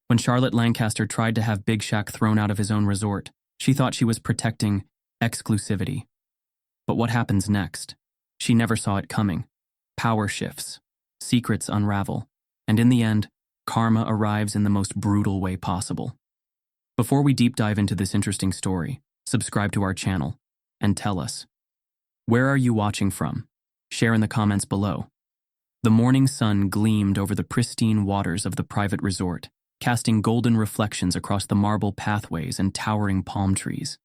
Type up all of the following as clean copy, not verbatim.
When Charlotte Lancaster tried to have Big Shaq thrown out of his own resort, she thought she was protecting exclusivity. But what happens next? She never saw it coming. Power shifts, secrets unravel, and in the end, karma arrives in the most brutal way possible. Before we deep dive into this interesting story, subscribe to our channel and tell us, where are you watching from? Share in the comments below. The morning sun gleamed over the pristine waters of the private resort, casting golden reflections across the marble pathways and towering palm trees.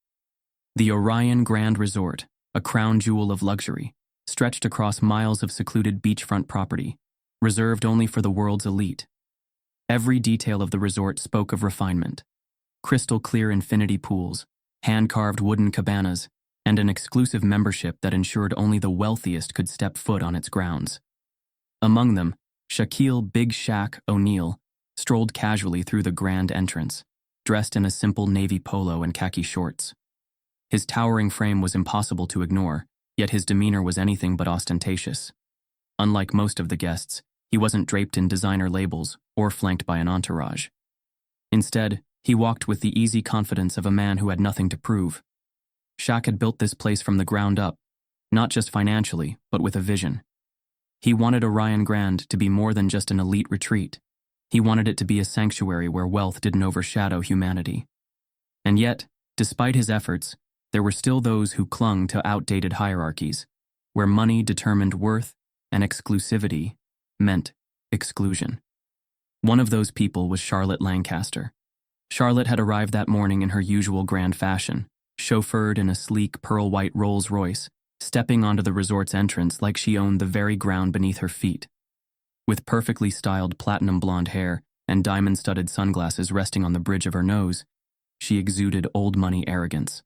The Orion Grand Resort, a crown jewel of luxury, stretched across miles of secluded beachfront property, reserved only for the world's elite. Every detail of the resort spoke of refinement. Crystal-clear infinity pools, hand-carved wooden cabanas, and an exclusive membership that ensured only the wealthiest could step foot on its grounds. Among them, Shaquille "Big Shaq" O'Neal strolled casually through the grand entrance, dressed in a simple navy polo and khaki shorts. His towering frame was impossible to ignore, yet his demeanor was anything but ostentatious. Unlike most of the guests, he wasn't draped in designer labels or flanked by an entourage. Instead, he walked with the easy confidence of a man who had nothing to prove. Shaq had built this place from the ground up, not just financially, but with a vision. He wanted Orion Grand to be more than just an elite retreat. He wanted it to be a sanctuary where wealth didn't overshadow humanity. And yet, despite his efforts, there were still those who clung to outdated hierarchies, where money determined worth and exclusivity meant exclusion. One of those people was Charlotte Lancaster. Charlotte had arrived that morning in her usual grand fashion, chauffeured in a sleek pearl-white Rolls-Royce, stepping onto the resort's entrance like she owned the very ground beneath her feet. With perfectly styled platinum blonde hair and diamond-studded sunglasses resting on the bridge of her nose, she exuded old-money arrogance.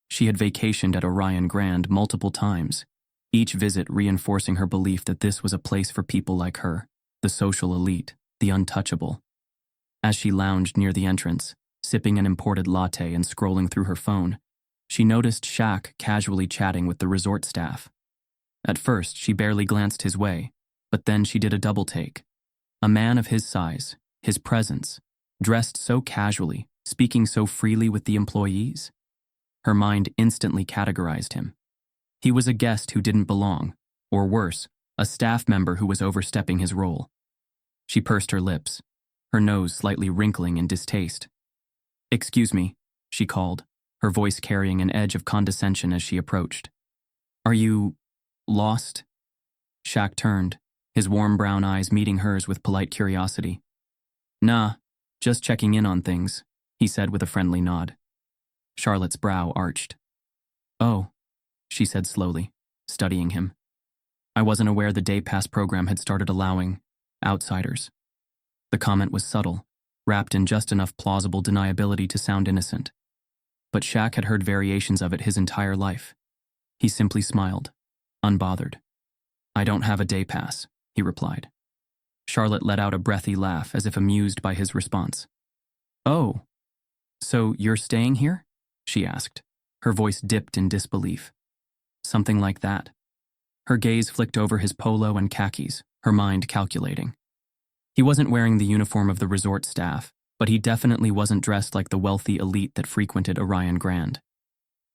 She had vacationed at Orion Grand multiple times, each visit reinforcing her belief that this was a place for people like her, the social elite, the untouchable. As she lounged near the entrance, sipping an imported latte and scrolling through her phone, she noticed Shaq casually chatting with the resort staff. At first, she barely glanced his way, but then she did a double take. A man of his size, his presence, dressed so casually, speaking so freely with the employees. Her mind instantly categorized him. He was a guest who didn't belong, or worse, a staff member who was overstepping his role. She pursed her lips, her nose slightly wrinkling in distaste. "Excuse me," she called, her voice carrying an edge of condescension as she approached. "Are you lost?" Shaq turned, his warm brown eyes meeting hers with polite curiosity. "Nah, just checking in on things," he said with a friendly nod. Charlotte's brow arched. "Oh," she said slowly, studying him. "I wasn't aware the day pass program had started allowing outsiders." The comment was subtle, wrapped in just enough plausible deniability to sound innocent. But Shaq had heard variations of it his entire life. He simply smiled, unbothered. "I don't have a day pass," he replied. Charlotte let out a breathy laugh as if amused by his response. "Oh, so you're staying here?" she asked, her voice dipped in disbelief. "Something like that." Her gaze flicked over his polo and khakis, her mind calculating. He wasn't wearing the uniform of the resort staff, but he definitely wasn't dressed like the wealthy elite that frequented Orion Grand.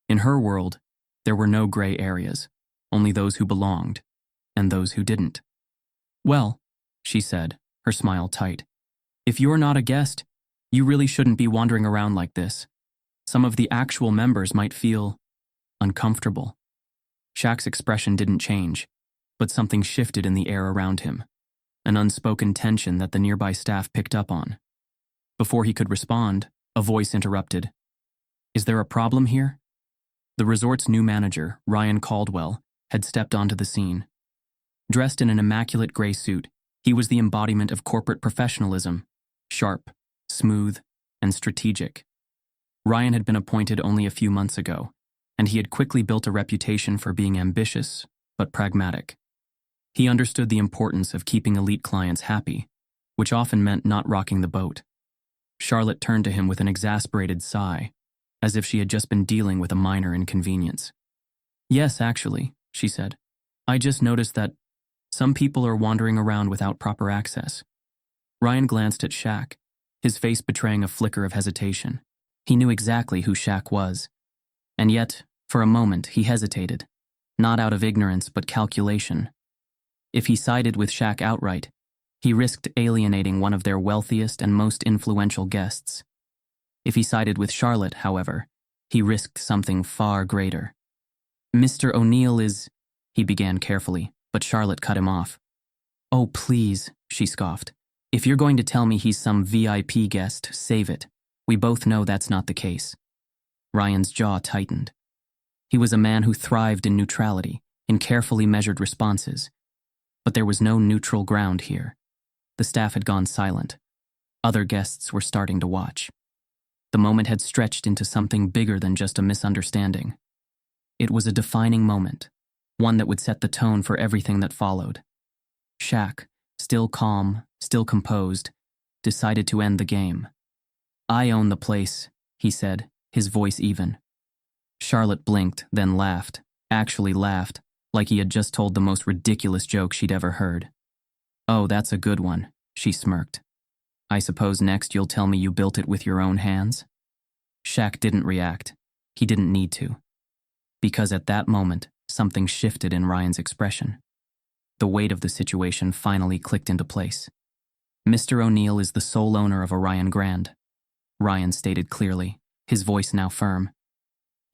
In her world, there were no gray areas, only those who belonged, and those who didn't. "Well," she said, her smile tight, "if you're not a guest, you really shouldn't be wandering around like this. Some of the actual members might feel uncomfortable." Shaq's expression didn't change, but something shifted in the air around him, an unspoken tension that the nearby staff picked up on. Before he could respond, a voice interrupted. "Is there a problem here?" The resort's new manager, Ryan Caldwell, had stepped onto the scene. Dressed in an immaculate gray suit, he was the embodiment of corporate professionalism, sharp, smooth, and strategic. Ryan had been appointed only a few months ago, and he had quickly built a reputation for being ambitious, but pragmatic. He understood the importance of keeping elite clients happy, which often meant not rocking the boat. Charlotte turned to him with an exasperated sigh, as if she had just been dealing with a minor inconvenience. "Yes, actually," she said. "I just noticed that some people are wandering around without proper access." Ryan glanced at Shaq, his face betraying a flicker of hesitation. He knew exactly who Shaq was. And yet, for a moment, he hesitated, not out of ignorance but calculation. If he sided with Shaq outright, he risked alienating one of their wealthiest and most influential guests. If he sided with Charlotte, however, he risked something far greater. "Mr. O'Neal is," he began carefully, but Charlotte cut him off. "Oh, please," she scoffed. "If you're going to tell me he's some VIP guest, save it. We both know that's not the case." Ryan's jaw tightened. He was a man who thrived in neutrality, in carefully measured responses. But there was no neutral ground here. The staff had gone silent. Other guests were starting to watch. The moment had stretched into something bigger than just a misunderstanding. It was a defining moment, one that would set the tone for everything that followed. Shaq, still calm, still composed, decided to end the game. "I own the place," he said, his voice even. Charlotte blinked, then laughed, actually laughed, like he had just told the most ridiculous joke she'd ever heard. "Oh, that's a good one," she smirked. "I suppose next you'll tell me you built it with your own hands?" Shaq didn't react. He didn't need to. Because at that moment, something shifted in Ryan's expression. The weight of the situation finally clicked into place. "Mr. O'Neal is the sole owner of Orion Grand," Ryan stated clearly, his voice now firm.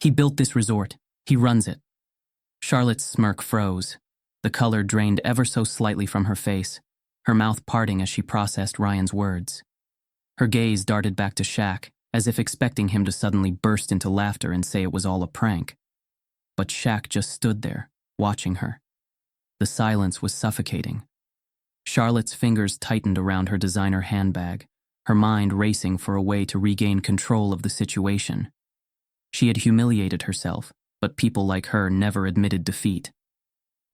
"He built this resort. He runs it." Charlotte's smirk froze. The color drained ever so slightly from her face, her mouth parting as she processed Ryan's words. Her gaze darted back to Shaq, as if expecting him to suddenly burst into laughter and say it was all a prank. But Shaq just stood there, watching her. The silence was suffocating. Charlotte's fingers tightened around her designer handbag, her mind racing for a way to regain control of the situation. She had humiliated herself, but people like her never admitted defeat.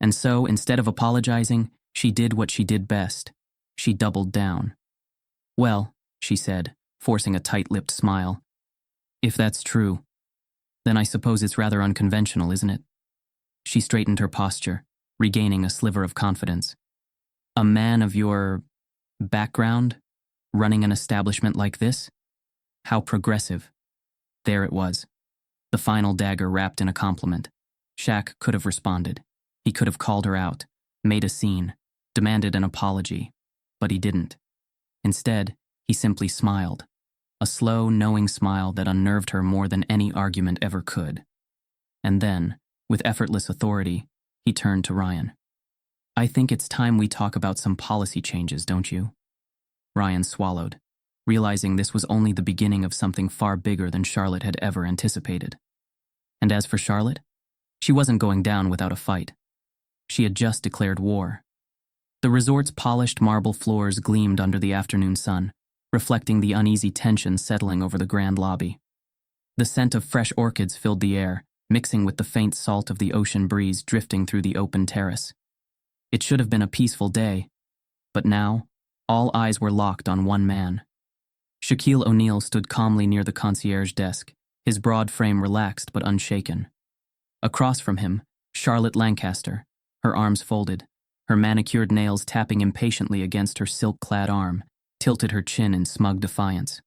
And so, instead of apologizing, she did what she did best. She doubled down. "Well," she said, forcing a tight-lipped smile, "if that's true, then I suppose it's rather unconventional, isn't it?" She straightened her posture, regaining a sliver of confidence. "A man of your background, running an establishment like this? How progressive." There it was. The final dagger wrapped in a compliment. Shaq could have responded. He could have called her out, made a scene, demanded an apology, but he didn't. Instead, he simply smiled, a slow, knowing smile that unnerved her more than any argument ever could. And then, with effortless authority, he turned to Ryan. "I think it's time we talk about some policy changes, don't you?" Ryan swallowed, realizing this was only the beginning of something far bigger than Charlotte had ever anticipated. And as for Charlotte, she wasn't going down without a fight. She had just declared war. The resort's polished marble floors gleamed under the afternoon sun, reflecting the uneasy tension settling over the grand lobby. The scent of fresh orchids filled the air, mixing with the faint salt of the ocean breeze drifting through the open terrace. It should have been a peaceful day, but now, all eyes were locked on one man. Shaquille O'Neal stood calmly near the concierge desk, his broad frame relaxed but unshaken. Across from him, Charlotte Lancaster, her arms folded, her manicured nails tapping impatiently against her silk-clad arm, tilted her chin in smug defiance.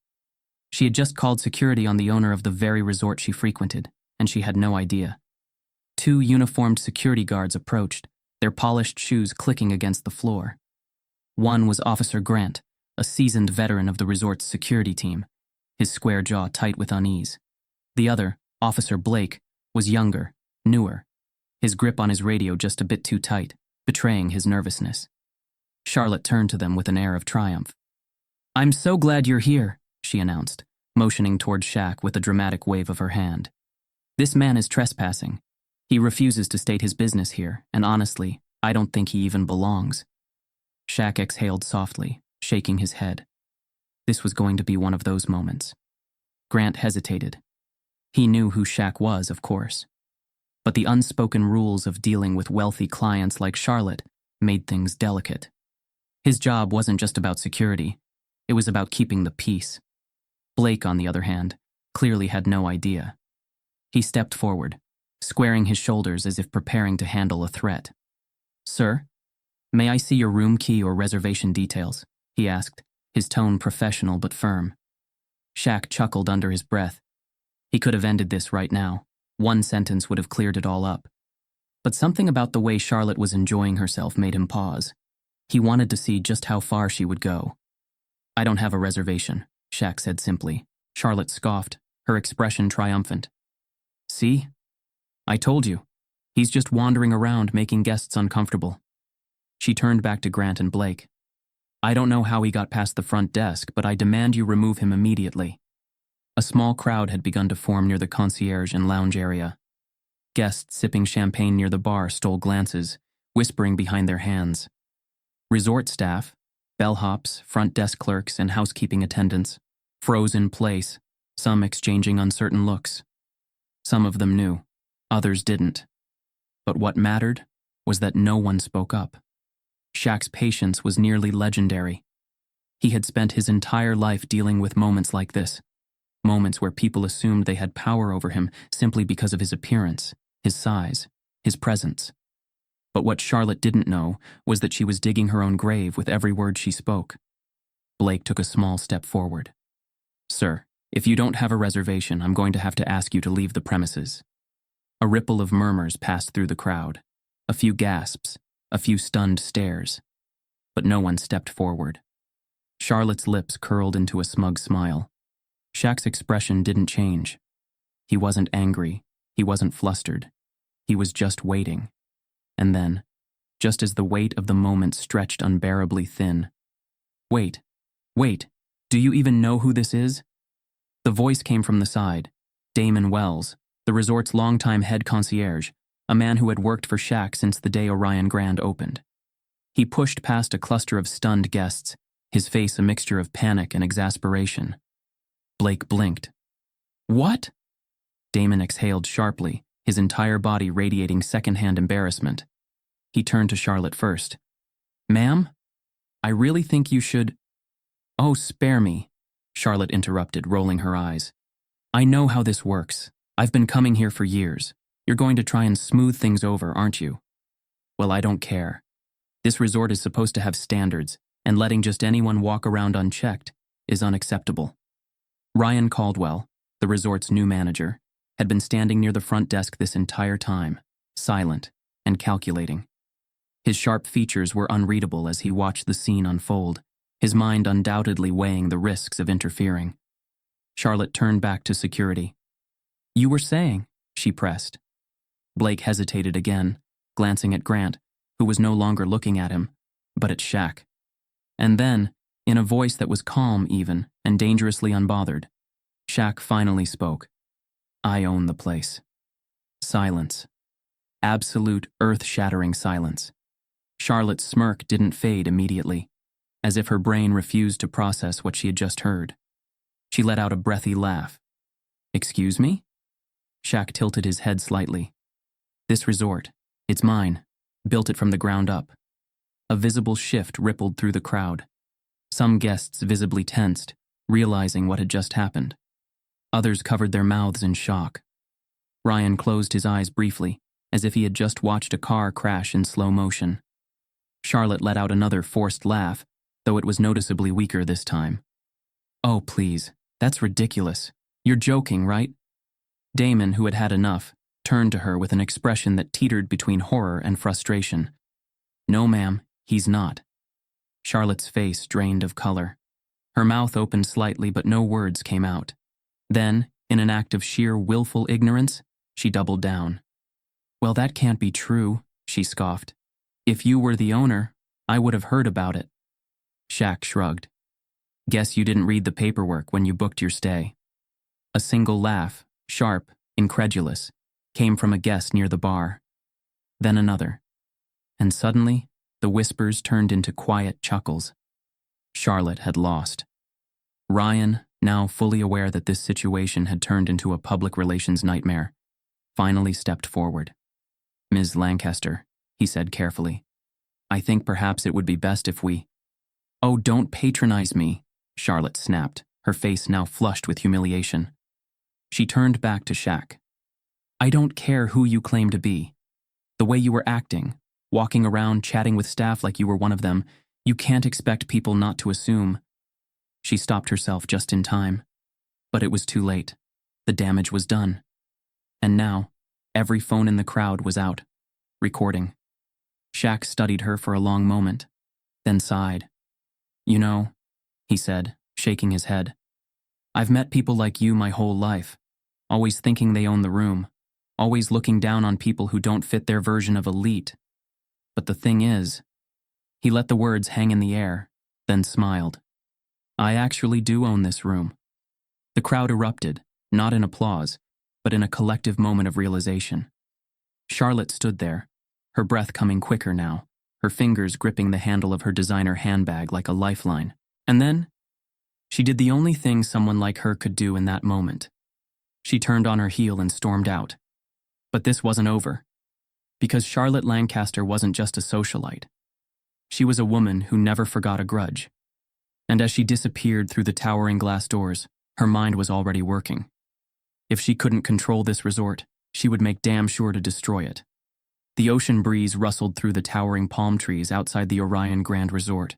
She had just called security on the owner of the very resort she frequented, and she had no idea. Two uniformed security guards approached, their polished shoes clicking against the floor. One was Officer Grant, a seasoned veteran of the resort's security team, his square jaw tight with unease. The other, Officer Blake, was younger, newer, his grip on his radio just a bit too tight, betraying his nervousness. Charlotte turned to them with an air of triumph. "I'm so glad you're here," she announced, motioning toward Shaq with a dramatic wave of her hand. "This man is trespassing. He refuses to state his business here, and honestly, I don't think he even belongs." Shaq exhaled softly, shaking his head. This was going to be one of those moments. Grant hesitated. He knew who Shaq was, of course. But the unspoken rules of dealing with wealthy clients like Charlotte made things delicate. His job wasn't just about security. It was about keeping the peace. Blake, on the other hand, clearly had no idea. He stepped forward, squaring his shoulders as if preparing to handle a threat. "Sir, may I see your room key or reservation details?" he asked, his tone professional but firm. Shaq chuckled under his breath. He could have ended this right now. One sentence would have cleared it all up. But something about the way Charlotte was enjoying herself made him pause. He wanted to see just how far she would go. "I don't have a reservation," Shaq said simply. Charlotte scoffed, her expression triumphant. "See? I told you. He's just wandering around making guests uncomfortable." She turned back to Grant and Blake. "I don't know how he got past the front desk, but I demand you remove him immediately." A small crowd had begun to form near the concierge and lounge area. Guests sipping champagne near the bar stole glances, whispering behind their hands. Resort staff, bellhops, front desk clerks, and housekeeping attendants froze in place, some exchanging uncertain looks. Some of them knew, others didn't. But what mattered was that no one spoke up. Shaq's patience was nearly legendary. He had spent his entire life dealing with moments like this. Moments where people assumed they had power over him simply because of his appearance, his size, his presence. But what Charlotte didn't know was that she was digging her own grave with every word she spoke. Blake took a small step forward. "Sir, if you don't have a reservation, I'm going to have to ask you to leave the premises." A ripple of murmurs passed through the crowd. A few gasps, a few stunned stares. But no one stepped forward. Charlotte's lips curled into a smug smile. Shaq's expression didn't change. He wasn't angry. He wasn't flustered. He was just waiting. And then, just as the weight of the moment stretched unbearably thin, "Wait, do you even know who this is?" The voice came from the side. Damon Wells, the resort's longtime head concierge, a man who had worked for Shaq since the day Orion Grand opened. He pushed past a cluster of stunned guests, his face a mixture of panic and exasperation. Blake blinked. "What?" Damon exhaled sharply, his entire body radiating secondhand embarrassment. He turned to Charlotte first. "Ma'am, I really think you should—" "Oh, spare me," Charlotte interrupted, rolling her eyes. "I know how this works. I've been coming here for years. You're going to try and smooth things over, aren't you?" "Well, I don't care. This resort is supposed to have standards, and letting just anyone walk around unchecked is unacceptable." Ryan Caldwell, the resort's new manager, had been standing near the front desk this entire time, silent and calculating. His sharp features were unreadable as he watched the scene unfold, his mind undoubtedly weighing the risks of interfering. Charlotte turned back to security. "You were saying," she pressed. Blake hesitated again, glancing at Grant, who was no longer looking at him, but at Shaq. And then, in a voice that was calm even, and dangerously unbothered, Shaq finally spoke. "I own the place." Silence. Absolute, earth-shattering silence. Charlotte's smirk didn't fade immediately, as if her brain refused to process what she had just heard. She let out a breathy laugh. "Excuse me?" Shaq tilted his head slightly. "This resort, it's mine. Built it from the ground up." A visible shift rippled through the crowd. Some guests visibly tensed, realizing what had just happened. Others covered their mouths in shock. Ryan closed his eyes briefly, as if he had just watched a car crash in slow motion. Charlotte let out another forced laugh, though it was noticeably weaker this time. "Oh, please, that's ridiculous. You're joking, right?" Damon, who had had enough, turned to her with an expression that teetered between horror and frustration. "No, ma'am, he's not." Charlotte's face drained of color. Her mouth opened slightly, but no words came out. Then, in an act of sheer willful ignorance, she doubled down. "Well, that can't be true," she scoffed. "If you were the owner, I would have heard about it." Shaq shrugged. "Guess you didn't read the paperwork when you booked your stay." A single laugh, sharp, incredulous, came from a guest near the bar. Then another. And suddenly, the whispers turned into quiet chuckles. Charlotte had lost. Ryan, now fully aware that this situation had turned into a public relations nightmare, finally stepped forward. "Ms. Lancaster," he said carefully, "I think perhaps it would be best if we—" "Oh, don't patronize me," Charlotte snapped, her face now flushed with humiliation. She turned back to Shaq. "I don't care who you claim to be. The way you were acting, walking around chatting with staff like you were one of them, you can't expect people not to assume—" She stopped herself just in time. But it was too late. The damage was done. And now, every phone in the crowd was out, recording. Shaq studied her for a long moment, then sighed. "You know," he said, shaking his head, "I've met people like you my whole life, always thinking they own the room, always looking down on people who don't fit their version of elite. But the thing is," he let the words hang in the air, then smiled, "I actually do own this room." The crowd erupted, not in applause, but in a collective moment of realization. Charlotte stood there, her breath coming quicker now, her fingers gripping the handle of her designer handbag like a lifeline. And then, she did the only thing someone like her could do in that moment. She turned on her heel and stormed out. But this wasn't over. Because Charlotte Lancaster wasn't just a socialite. She was a woman who never forgot a grudge. And as she disappeared through the towering glass doors, her mind was already working. If she couldn't control this resort, she would make damn sure to destroy it. The ocean breeze rustled through the towering palm trees outside the Orion Grand Resort.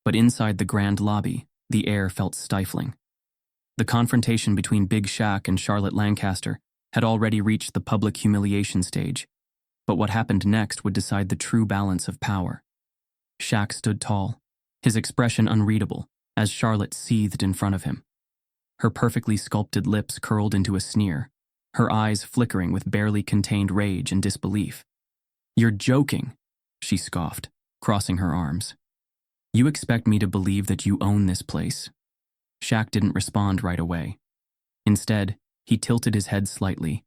But inside the grand lobby, the air felt stifling. The confrontation between Big Shaq and Charlotte Lancaster had already reached the public humiliation stage, but what happened next would decide the true balance of power. Shaq stood tall, his expression unreadable, as Charlotte seethed in front of him. Her perfectly sculpted lips curled into a sneer, her eyes flickering with barely contained rage and disbelief. "You're joking," she scoffed, crossing her arms. "You expect me to believe that you own this place?" Shaq didn't respond right away. Instead, he tilted his head slightly,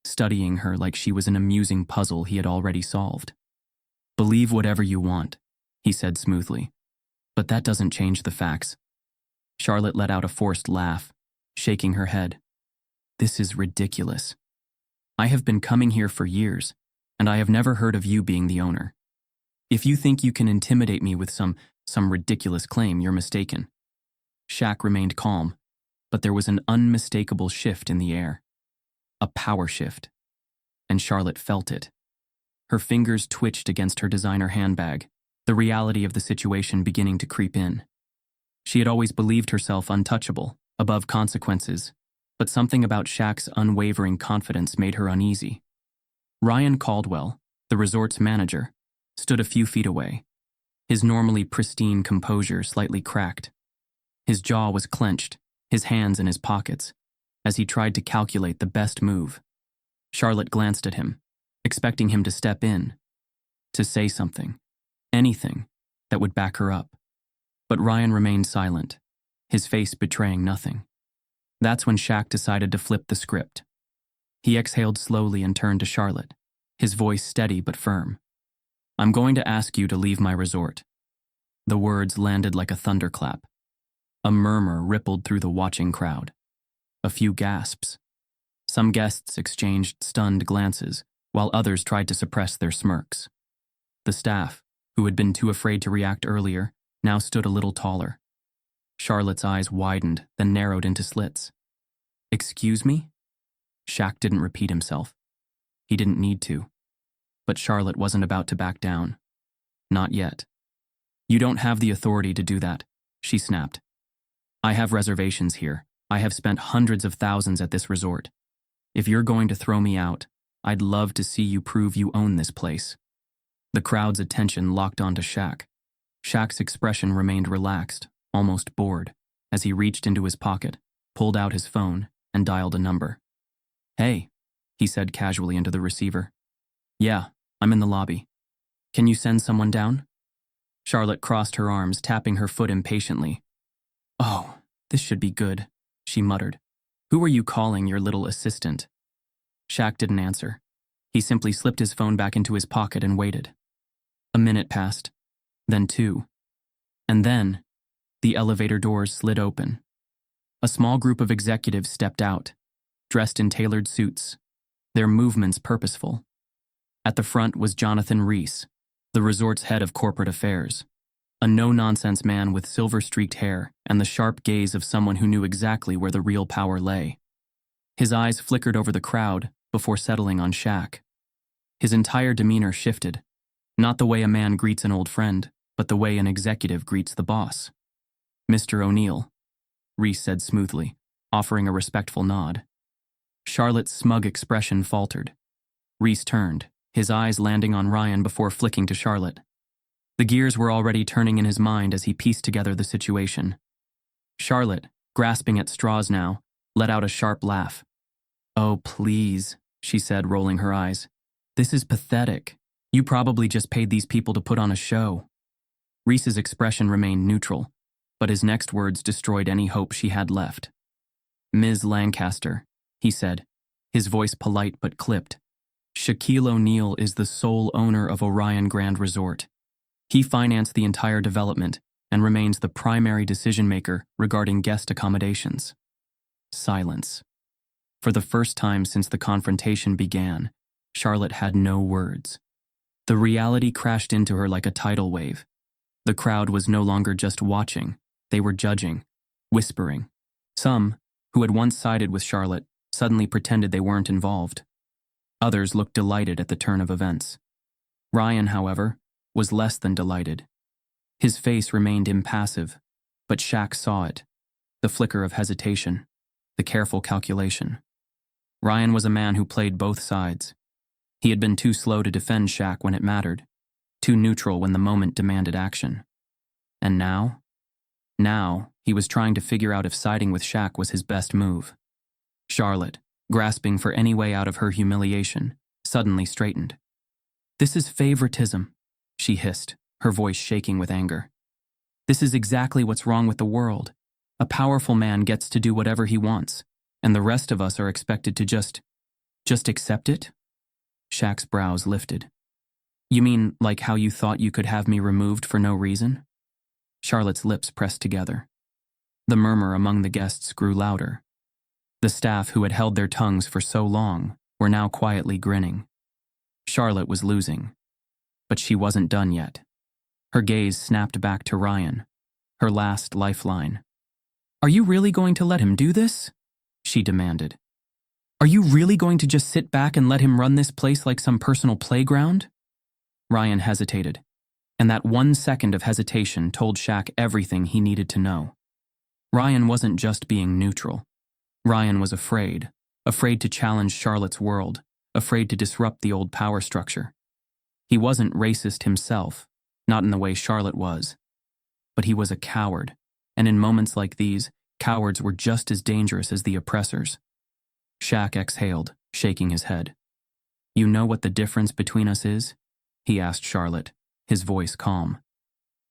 studying her like she was an amusing puzzle he had already solved. "Believe whatever you want," he said smoothly. "But that doesn't change the facts." Charlotte let out a forced laugh, shaking her head. "This is ridiculous. I have been coming here for years, and I have never heard of you being the owner. If you think you can intimidate me with some ridiculous claim, you're mistaken." Shaq remained calm, but there was an unmistakable shift in the air. A power shift. And Charlotte felt it. Her fingers twitched against her designer handbag, the reality of the situation beginning to creep in. She had always believed herself untouchable, above consequences, but something about Shaq's unwavering confidence made her uneasy. Ryan Caldwell, the resort's manager, stood a few feet away, his normally pristine composure slightly cracked. His jaw was clenched, his hands in his pockets, as he tried to calculate the best move. Charlotte glanced at him, expecting him to step in, to say something, anything that would back her up. But Ryan remained silent, his face betraying nothing. That's when Shaq decided to flip the script. He exhaled slowly and turned to Charlotte, his voice steady but firm. "I'm going to ask you to leave my resort." The words landed like a thunderclap. A murmur rippled through the watching crowd. A few gasps. Some guests exchanged stunned glances, while others tried to suppress their smirks. The staff, who had been too afraid to react earlier, now stood a little taller. Charlotte's eyes widened, then narrowed into slits. "Excuse me?" Shaq didn't repeat himself. He didn't need to. But Charlotte wasn't about to back down. Not yet. "You don't have the authority to do that," she snapped. "I have reservations here. I have spent hundreds of thousands at this resort. If you're going to throw me out, I'd love to see you prove you own this place." The crowd's attention locked onto Shaq. Shaq's expression remained relaxed, almost bored, as he reached into his pocket, pulled out his phone, and dialed a number. "Hey," he said casually into the receiver. "Yeah, I'm in the lobby. Can you send someone down?" Charlotte crossed her arms, tapping her foot impatiently. "Oh, this should be good," she muttered. "Who are you calling your little assistant?" Shaq didn't answer. He simply slipped his phone back into his pocket and waited. A minute passed, then 2. And then, the elevator doors slid open. A small group of executives stepped out, dressed in tailored suits, their movements purposeful. At the front was Jonathan Reese, the resort's head of corporate affairs, a no-nonsense man with silver-streaked hair and the sharp gaze of someone who knew exactly where the real power lay. His eyes flickered over the crowd before settling on Shaq. His entire demeanor shifted, not the way a man greets an old friend, but the way an executive greets the boss. "Mr. O'Neal," Reese said smoothly, offering a respectful nod. Charlotte's smug expression faltered. Reese turned, his eyes landing on Ryan before flicking to Charlotte. The gears were already turning in his mind as he pieced together the situation. Charlotte, grasping at straws now, let out a sharp laugh. "Oh, please," she said, rolling her eyes. "This is pathetic. You probably just paid these people to put on a show." Reese's expression remained neutral, but his next words destroyed any hope she had left. "Ms. Lancaster," he said, his voice polite but clipped, "Shaquille O'Neal is the sole owner of Orion Grand Resort. He financed the entire development and remains the primary decision-maker regarding guest accommodations." Silence. For the first time since the confrontation began, Charlotte had no words. The reality crashed into her like a tidal wave. The crowd was no longer just watching, they were judging, whispering. Some, who had once sided with Charlotte, suddenly pretended they weren't involved. Others looked delighted at the turn of events. Ryan, however, was less than delighted. His face remained impassive, but Shaq saw it, the flicker of hesitation, the careful calculation. Ryan was a man who played both sides. He had been too slow to defend Shaq when it mattered, too neutral when the moment demanded action. And now he was trying to figure out if siding with Shaq was his best move. Charlotte, grasping for any way out of her humiliation, suddenly straightened. "This is favoritism," she hissed, her voice shaking with anger. "This is exactly what's wrong with the world. A powerful man gets to do whatever he wants, and the rest of us are expected to just accept it?" Shaq's brows lifted. "You mean like how you thought you could have me removed for no reason?" Charlotte's lips pressed together. The murmur among the guests grew louder. The staff who had held their tongues for so long were now quietly grinning. Charlotte was losing. But she wasn't done yet. Her gaze snapped back to Ryan, her last lifeline. "Are you really going to let him do this?" she demanded. "Are you really going to just sit back and let him run this place like some personal playground?" Ryan hesitated, and that 1 second of hesitation told Shaq everything he needed to know. Ryan wasn't just being neutral. Ryan was afraid to challenge Charlotte's world, afraid to disrupt the old power structure. He wasn't racist himself, not in the way Charlotte was. But he was a coward, and in moments like these, cowards were just as dangerous as the oppressors. Shaq exhaled, shaking his head. "You know what the difference between us is?" he asked Charlotte, his voice calm.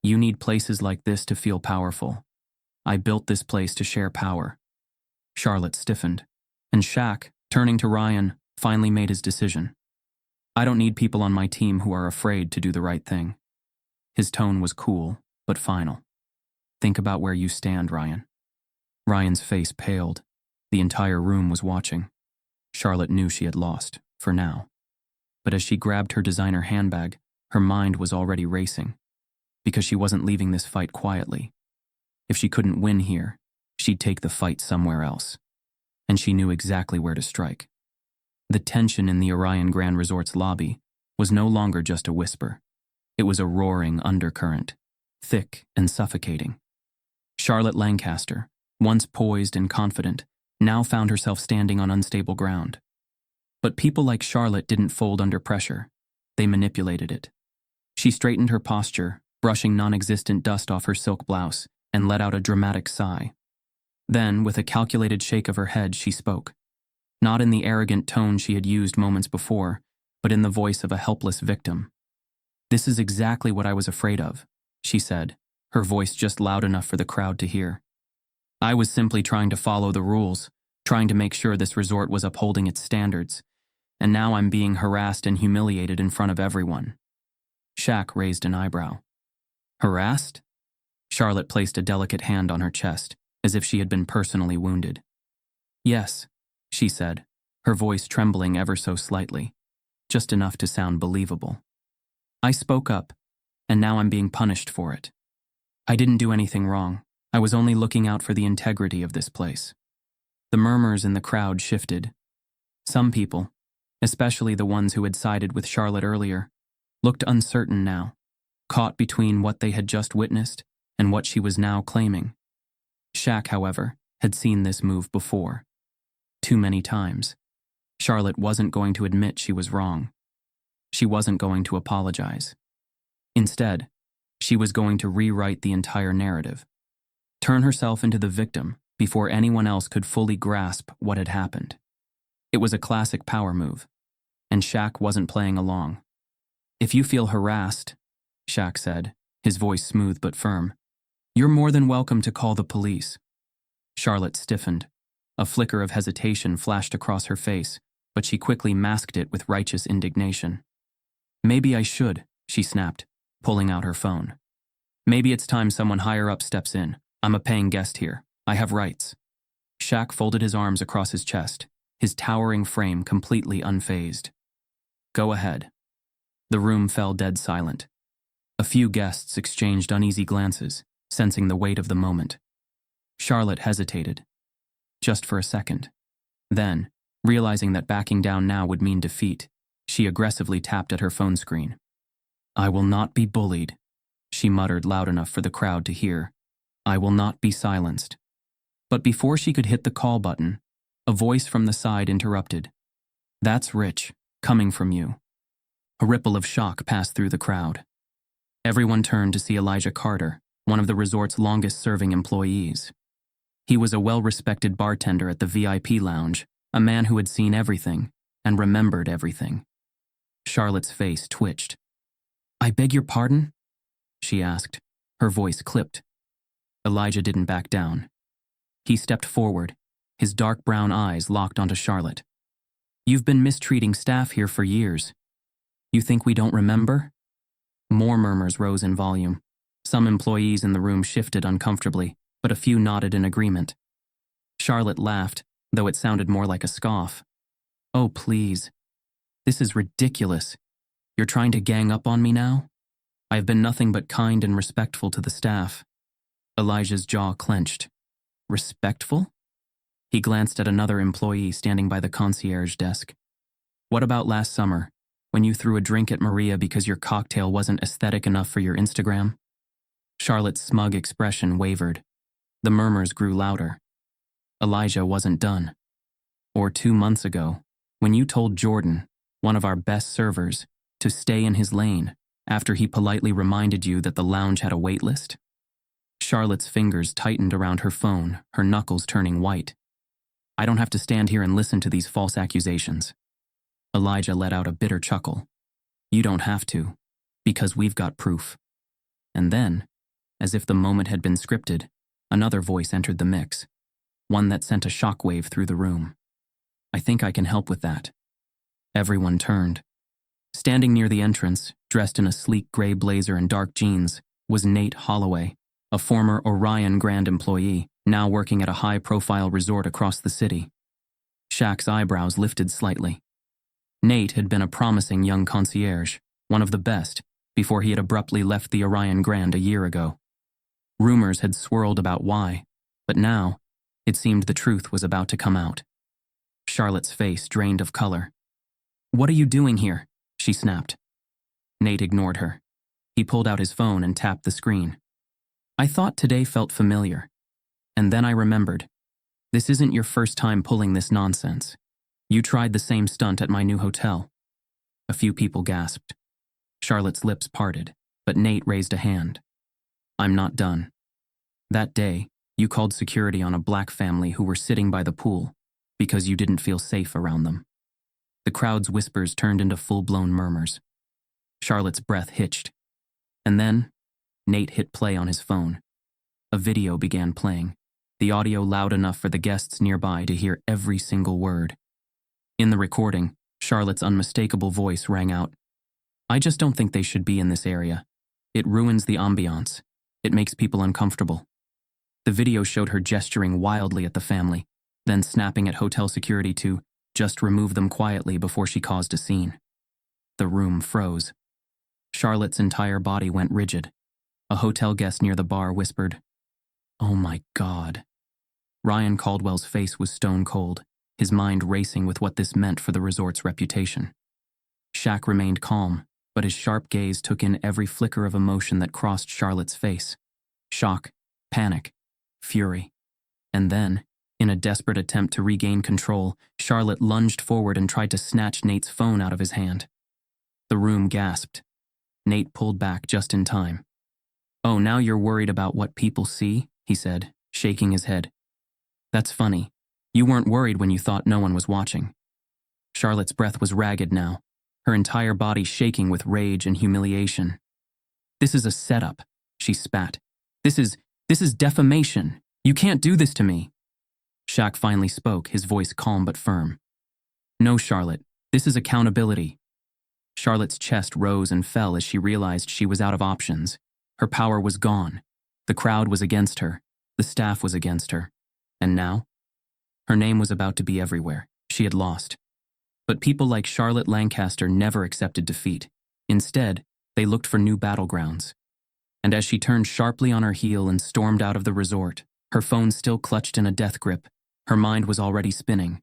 "You need places like this to feel powerful. I built this place to share power." Charlotte stiffened, and Shaq, turning to Ryan, finally made his decision. "I don't need people on my team who are afraid to do the right thing." His tone was cool, but final. "Think about where you stand, Ryan." Ryan's face paled. The entire room was watching. Charlotte knew she had lost, for now. But as she grabbed her designer handbag, her mind was already racing. Because she wasn't leaving this fight quietly. If she couldn't win here, she'd take the fight somewhere else. And she knew exactly where to strike. The tension in the Orion Grand Resort's lobby was no longer just a whisper. It was a roaring undercurrent, thick and suffocating. Charlotte Lancaster, once poised and confident, now found herself standing on unstable ground. But people like Charlotte didn't fold under pressure. They manipulated it. She straightened her posture, brushing non-existent dust off her silk blouse, and let out a dramatic sigh. Then, with a calculated shake of her head, she spoke. Not in the arrogant tone she had used moments before, but in the voice of a helpless victim. "This is exactly what I was afraid of," she said, her voice just loud enough for the crowd to hear. "I was simply trying to follow the rules, trying to make sure this resort was upholding its standards, and now I'm being harassed and humiliated in front of everyone." Shaq raised an eyebrow. "Harassed?" Charlotte placed a delicate hand on her chest, as if she had been personally wounded. "Yes," she said, her voice trembling ever so slightly, just enough to sound believable. "I spoke up, and now I'm being punished for it. I didn't do anything wrong. I was only looking out for the integrity of this place." The murmurs in the crowd shifted. Some people, especially the ones who had sided with Charlotte earlier, looked uncertain now, caught between what they had just witnessed and what she was now claiming. Shaq, however, had seen this move before. Too many times. Charlotte wasn't going to admit she was wrong. She wasn't going to apologize. Instead, she was going to rewrite the entire narrative, turn herself into the victim before anyone else could fully grasp what had happened. It was a classic power move, and Shaq wasn't playing along. "If you feel harassed," Shaq said, his voice smooth but firm, "you're more than welcome to call the police." Charlotte stiffened. A flicker of hesitation flashed across her face, but she quickly masked it with righteous indignation. "Maybe I should," she snapped, pulling out her phone. "Maybe it's time someone higher up steps in. I'm a paying guest here. I have rights." Shaq folded his arms across his chest, his towering frame completely unfazed. "Go ahead." The room fell dead silent. A few guests exchanged uneasy glances, sensing the weight of the moment. Charlotte hesitated, just for a second. Then, realizing that backing down now would mean defeat, she aggressively tapped at her phone screen. "I will not be bullied," she muttered loud enough for the crowd to hear. "I will not be silenced." But before she could hit the call button, a voice from the side interrupted. "That's rich, coming from you." A ripple of shock passed through the crowd. Everyone turned to see Elijah Carter, one of the resort's longest-serving employees. He was a well-respected bartender at the VIP lounge, a man who had seen everything and remembered everything. Charlotte's face twitched. "I beg your pardon?" she asked, her voice clipped. Elijah didn't back down. He stepped forward, his dark brown eyes locked onto Charlotte. "You've been mistreating staff here for years. You think we don't remember?" More murmurs rose in volume. Some employees in the room shifted uncomfortably, but a few nodded in agreement. Charlotte laughed, though it sounded more like a scoff. "Oh, please. This is ridiculous. You're trying to gang up on me now? I have been nothing but kind and respectful to the staff." Elijah's jaw clenched. "Respectful?" He glanced at another employee standing by the concierge desk. "What about last summer, when you threw a drink at Maria because your cocktail wasn't aesthetic enough for your Instagram?" Charlotte's smug expression wavered. The murmurs grew louder. Elijah wasn't done. "Or 2 months ago, when you told Jordan, one of our best servers, to stay in his lane after he politely reminded you that the lounge had a wait list?" Charlotte's fingers tightened around her phone, her knuckles turning white. "I don't have to stand here and listen to these false accusations." Elijah let out a bitter chuckle. "You don't have to, because we've got proof." And then, as if the moment had been scripted, another voice entered the mix, one that sent a shockwave through the room. "I think I can help with that." Everyone turned. Standing near the entrance, dressed in a sleek gray blazer and dark jeans, was Nate Holloway, a former Orion Grand employee, now working at a high-profile resort across the city. Shaq's eyebrows lifted slightly. Nate had been a promising young concierge, one of the best, before he had abruptly left the Orion Grand a year ago. Rumors had swirled about why, but now, it seemed the truth was about to come out. Charlotte's face drained of color. "What are you doing here?" she snapped. Nate ignored her. He pulled out his phone and tapped the screen. "I thought today felt familiar. And then I remembered. This isn't your first time pulling this nonsense. You tried the same stunt at my new hotel." A few people gasped. Charlotte's lips parted, but Nate raised a hand. "I'm not done. That day, you called security on a black family who were sitting by the pool because you didn't feel safe around them." The crowd's whispers turned into full-blown murmurs. Charlotte's breath hitched. And then, Nate hit play on his phone. A video began playing, the audio loud enough for the guests nearby to hear every single word. In the recording, Charlotte's unmistakable voice rang out. "I just don't think they should be in this area. It ruins the ambiance. It makes people uncomfortable." The video showed her gesturing wildly at the family, then snapping at hotel security to just remove them quietly before she caused a scene. The room froze. Charlotte's entire body went rigid. A hotel guest near the bar whispered, "Oh my God." Ryan Caldwell's face was stone cold, his mind racing with what this meant for the resort's reputation. Shaq remained calm, but his sharp gaze took in every flicker of emotion that crossed Charlotte's face. Shock, panic, fury. And then, in a desperate attempt to regain control, Charlotte lunged forward and tried to snatch Nate's phone out of his hand. The room gasped. Nate pulled back just in time. "Oh, now you're worried about what people see?" he said, shaking his head. "That's funny. You weren't worried when you thought no one was watching." Charlotte's breath was ragged now, her entire body shaking with rage and humiliation. "This is a setup," she spat. This is defamation. You can't do this to me." Shaq finally spoke, his voice calm but firm. "No, Charlotte, this is accountability." Charlotte's chest rose and fell as she realized she was out of options. Her power was gone. The crowd was against her. The staff was against her. And now? Her name was about to be everywhere. She had lost. But people like Charlotte Lancaster never accepted defeat. Instead, they looked for new battlegrounds. And as she turned sharply on her heel and stormed out of the resort, her phone still clutched in a death grip, her mind was already spinning.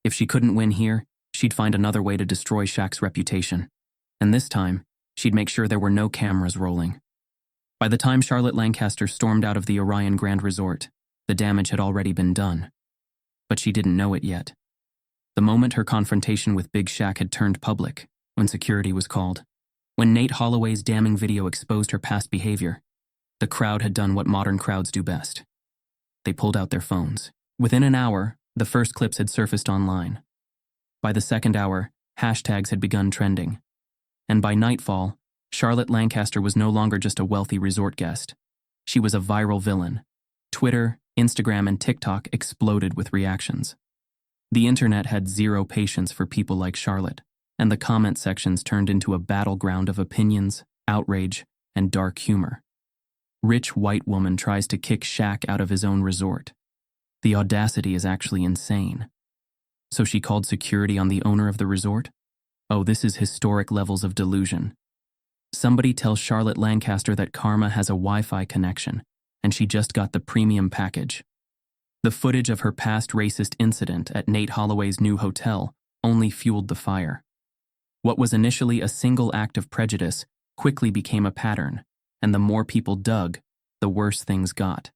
If she couldn't win here, she'd find another way to destroy Shaq's reputation. And this time, she'd make sure there were no cameras rolling. By the time Charlotte Lancaster stormed out of the Orion Grand Resort, the damage had already been done. But she didn't know it yet. The moment her confrontation with Big Shaq had turned public, when security was called, when Nate Holloway's damning video exposed her past behavior, the crowd had done what modern crowds do best. They pulled out their phones. Within an hour, the first clips had surfaced online. By the second hour, hashtags had begun trending. And by nightfall, Charlotte Lancaster was no longer just a wealthy resort guest. She was a viral villain. Twitter, Instagram, and TikTok exploded with reactions. The internet had zero patience for people like Charlotte, and the comment sections turned into a battleground of opinions, outrage, and dark humor. Rich white woman tries to kick Shaq out of his own resort. The audacity is actually insane. So she called security on the owner of the resort? Oh, this is historic levels of delusion. Somebody tell Charlotte Lancaster that Karma has a Wi-Fi connection, and she just got the premium package. The footage of her past racist incident at Nate Holloway's new hotel only fueled the fire. What was initially a single act of prejudice quickly became a pattern, and the more people dug, the worse things got.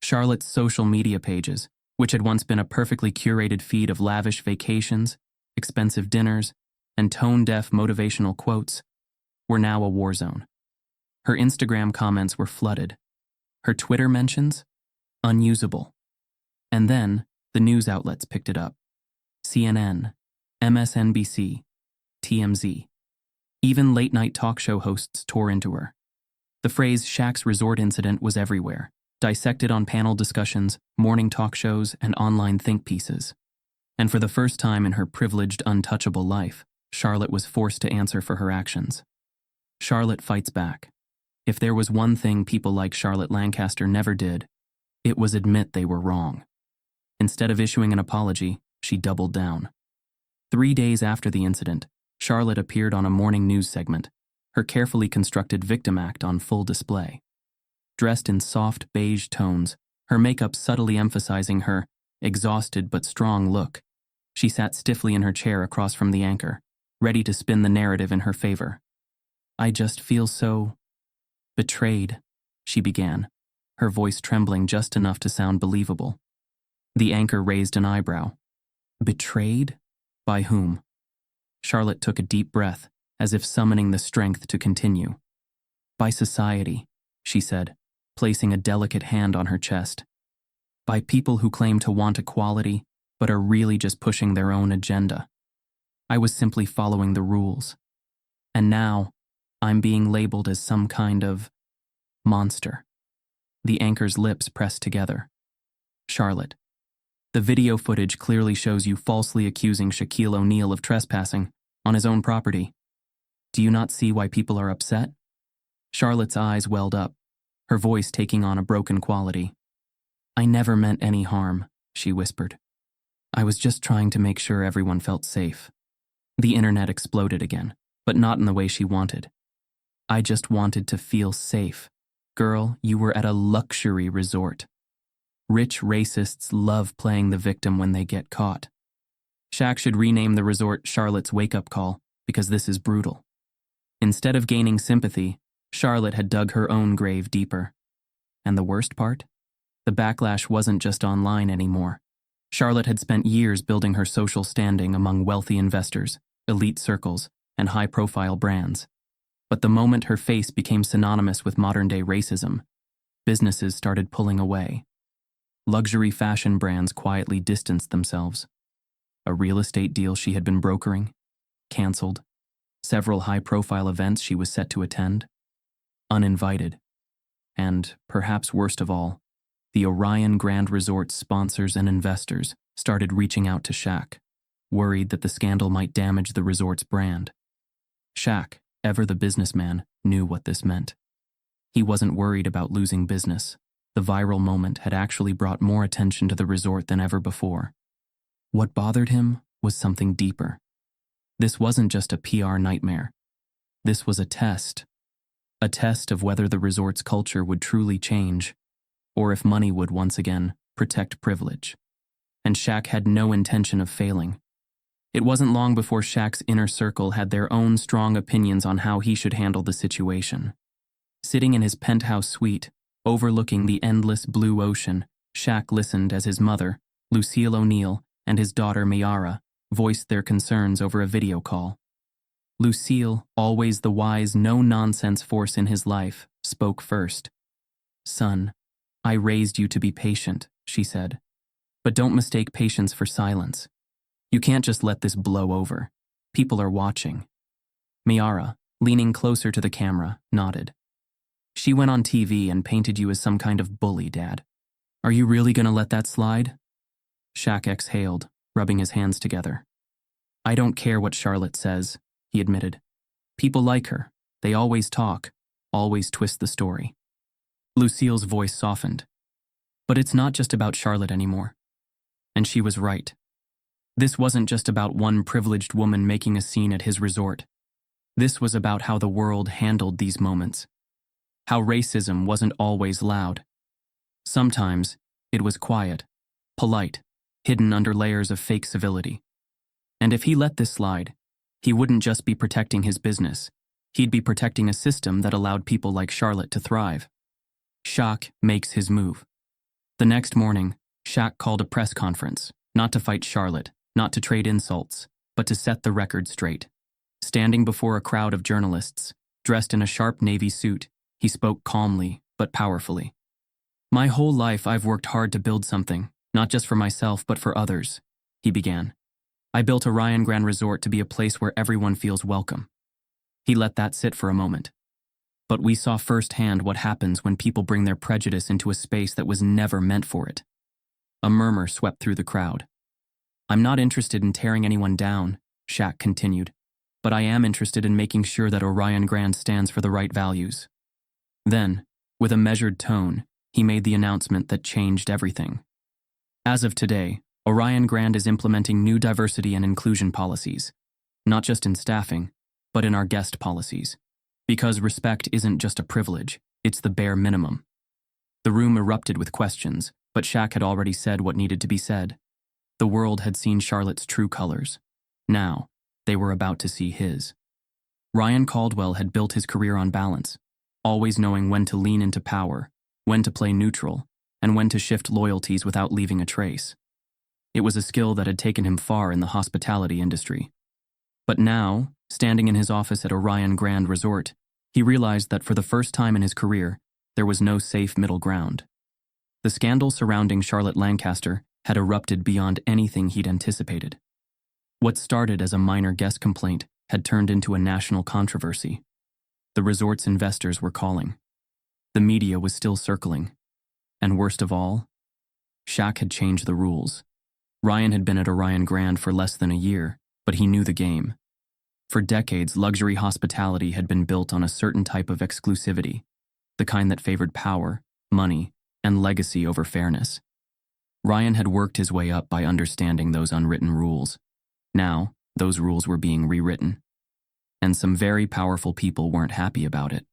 Charlotte's social media pages, which had once been a perfectly curated feed of lavish vacations, expensive dinners, and tone-deaf motivational quotes, were now a war zone. Her Instagram comments were flooded. Her Twitter mentions? Unusable. And then, the news outlets picked it up. CNN, MSNBC, TMZ. Even late-night talk show hosts tore into her. The phrase Shaq's resort incident was everywhere, dissected on panel discussions, morning talk shows, and online think pieces. And for the first time in her privileged, untouchable life, Charlotte was forced to answer for her actions. Charlotte fights back. If there was one thing people like Charlotte Lancaster never did, it was admit they were wrong. Instead of issuing an apology, she doubled down. 3 days after the incident, Charlotte appeared on a morning news segment, her carefully constructed victim act on full display. Dressed in soft beige tones, her makeup subtly emphasizing her exhausted but strong look, she sat stiffly in her chair across from the anchor, ready to spin the narrative in her favor. "I just feel so betrayed," she began, her voice trembling just enough to sound believable. The anchor raised an eyebrow. Betrayed? By whom? Charlotte took a deep breath, as if summoning the strength to continue. By society, she said, placing a delicate hand on her chest. By people who claim to want equality, but are really just pushing their own agenda. I was simply following the rules. And now, I'm being labeled as some kind of monster. The anchor's lips pressed together. Charlotte, the video footage clearly shows you falsely accusing Shaquille O'Neal of trespassing on his own property. Do you not see why people are upset? Charlotte's eyes welled up, her voice taking on a broken quality. I never meant any harm, she whispered. I was just trying to make sure everyone felt safe. The internet exploded again, but not in the way she wanted. I just wanted to feel safe. Girl, you were at a luxury resort. Rich racists love playing the victim when they get caught. Shaq should rename the resort Charlotte's wake-up call, because this is brutal. Instead of gaining sympathy, Charlotte had dug her own grave deeper. And the worst part? The backlash wasn't just online anymore. Charlotte had spent years building her social standing among wealthy investors, elite circles, and high-profile brands. But the moment her face became synonymous with modern-day racism, businesses started pulling away. Luxury fashion brands quietly distanced themselves. A real estate deal she had been brokering, canceled. Several high-profile events she was set to attend, uninvited. And, perhaps worst of all, the Orion Grand Resort's sponsors and investors started reaching out to Shaq, worried that the scandal might damage the resort's brand. Shaq, ever the businessman, knew what this meant. He wasn't worried about losing business. The viral moment had actually brought more attention to the resort than ever before. What bothered him was something deeper. This wasn't just a PR nightmare. This was a test of whether the resort's culture would truly change, or if money would once again protect privilege. And Shaq had no intention of failing. It wasn't long before Shaq's inner circle had their own strong opinions on how he should handle the situation. Sitting in his penthouse suite, overlooking the endless blue ocean, Shaq listened as his mother, Lucille O'Neal, and his daughter Mayara voiced their concerns over a video call. Lucille, always the wise, no-nonsense force in his life, spoke first. "Son, I raised you to be patient," she said. "But don't mistake patience for silence. You can't just let this blow over. People are watching." Mayara, leaning closer to the camera, nodded. "She went on TV and painted you as some kind of bully, Dad. Are you really gonna let that slide?" Shaq exhaled, rubbing his hands together. "I don't care what Charlotte says," he admitted. "People like her. They always talk, always twist the story." Lucille's voice softened. "But it's not just about Charlotte anymore." And she was right. This wasn't just about one privileged woman making a scene at his resort. This was about how the world handled these moments. How racism wasn't always loud. Sometimes it was quiet, polite, hidden under layers of fake civility. And if he let this slide, he wouldn't just be protecting his business. He'd be protecting a system that allowed people like Charlotte to thrive. Shaq makes his move. The next morning, Shaq called a press conference, not to fight Charlotte, not to trade insults, but to set the record straight. Standing before a crowd of journalists, dressed in a sharp navy suit, he spoke calmly but powerfully. "My whole life I've worked hard to build something, not just for myself but for others," he began. "I built Orion Grand Resort to be a place where everyone feels welcome." He let that sit for a moment. But we saw firsthand what happens when people bring their prejudice into a space that was never meant for it. A murmur swept through the crowd. "I'm not interested in tearing anyone down," Shaq continued, "but I am interested in making sure that Orion Grand stands for the right values." Then, with a measured tone, he made the announcement that changed everything. As of today, Orion Grand is implementing new diversity and inclusion policies, not just in staffing, but in our guest policies. Because respect isn't just a privilege, it's the bare minimum. The room erupted with questions, but Shaq had already said what needed to be said. The world had seen Charlotte's true colors. Now, they were about to see his. Ryan Caldwell had built his career on balance, always knowing when to lean into power, when to play neutral, and when to shift loyalties without leaving a trace. It was a skill that had taken him far in the hospitality industry. But now, standing in his office at Orion Grand Resort, he realized that for the first time in his career, there was no safe middle ground. The scandal surrounding Charlotte Lancaster had erupted beyond anything he'd anticipated. What started as a minor guest complaint had turned into a national controversy. The resort's investors were calling. The media was still circling. And worst of all, Shaq had changed the rules. Ryan had been at Orion Grand for less than a year, but he knew the game. For decades, luxury hospitality had been built on a certain type of exclusivity, the kind that favored power, money, and legacy over fairness. Ryan had worked his way up by understanding those unwritten rules. Now, those rules were being rewritten. And some very powerful people weren't happy about it.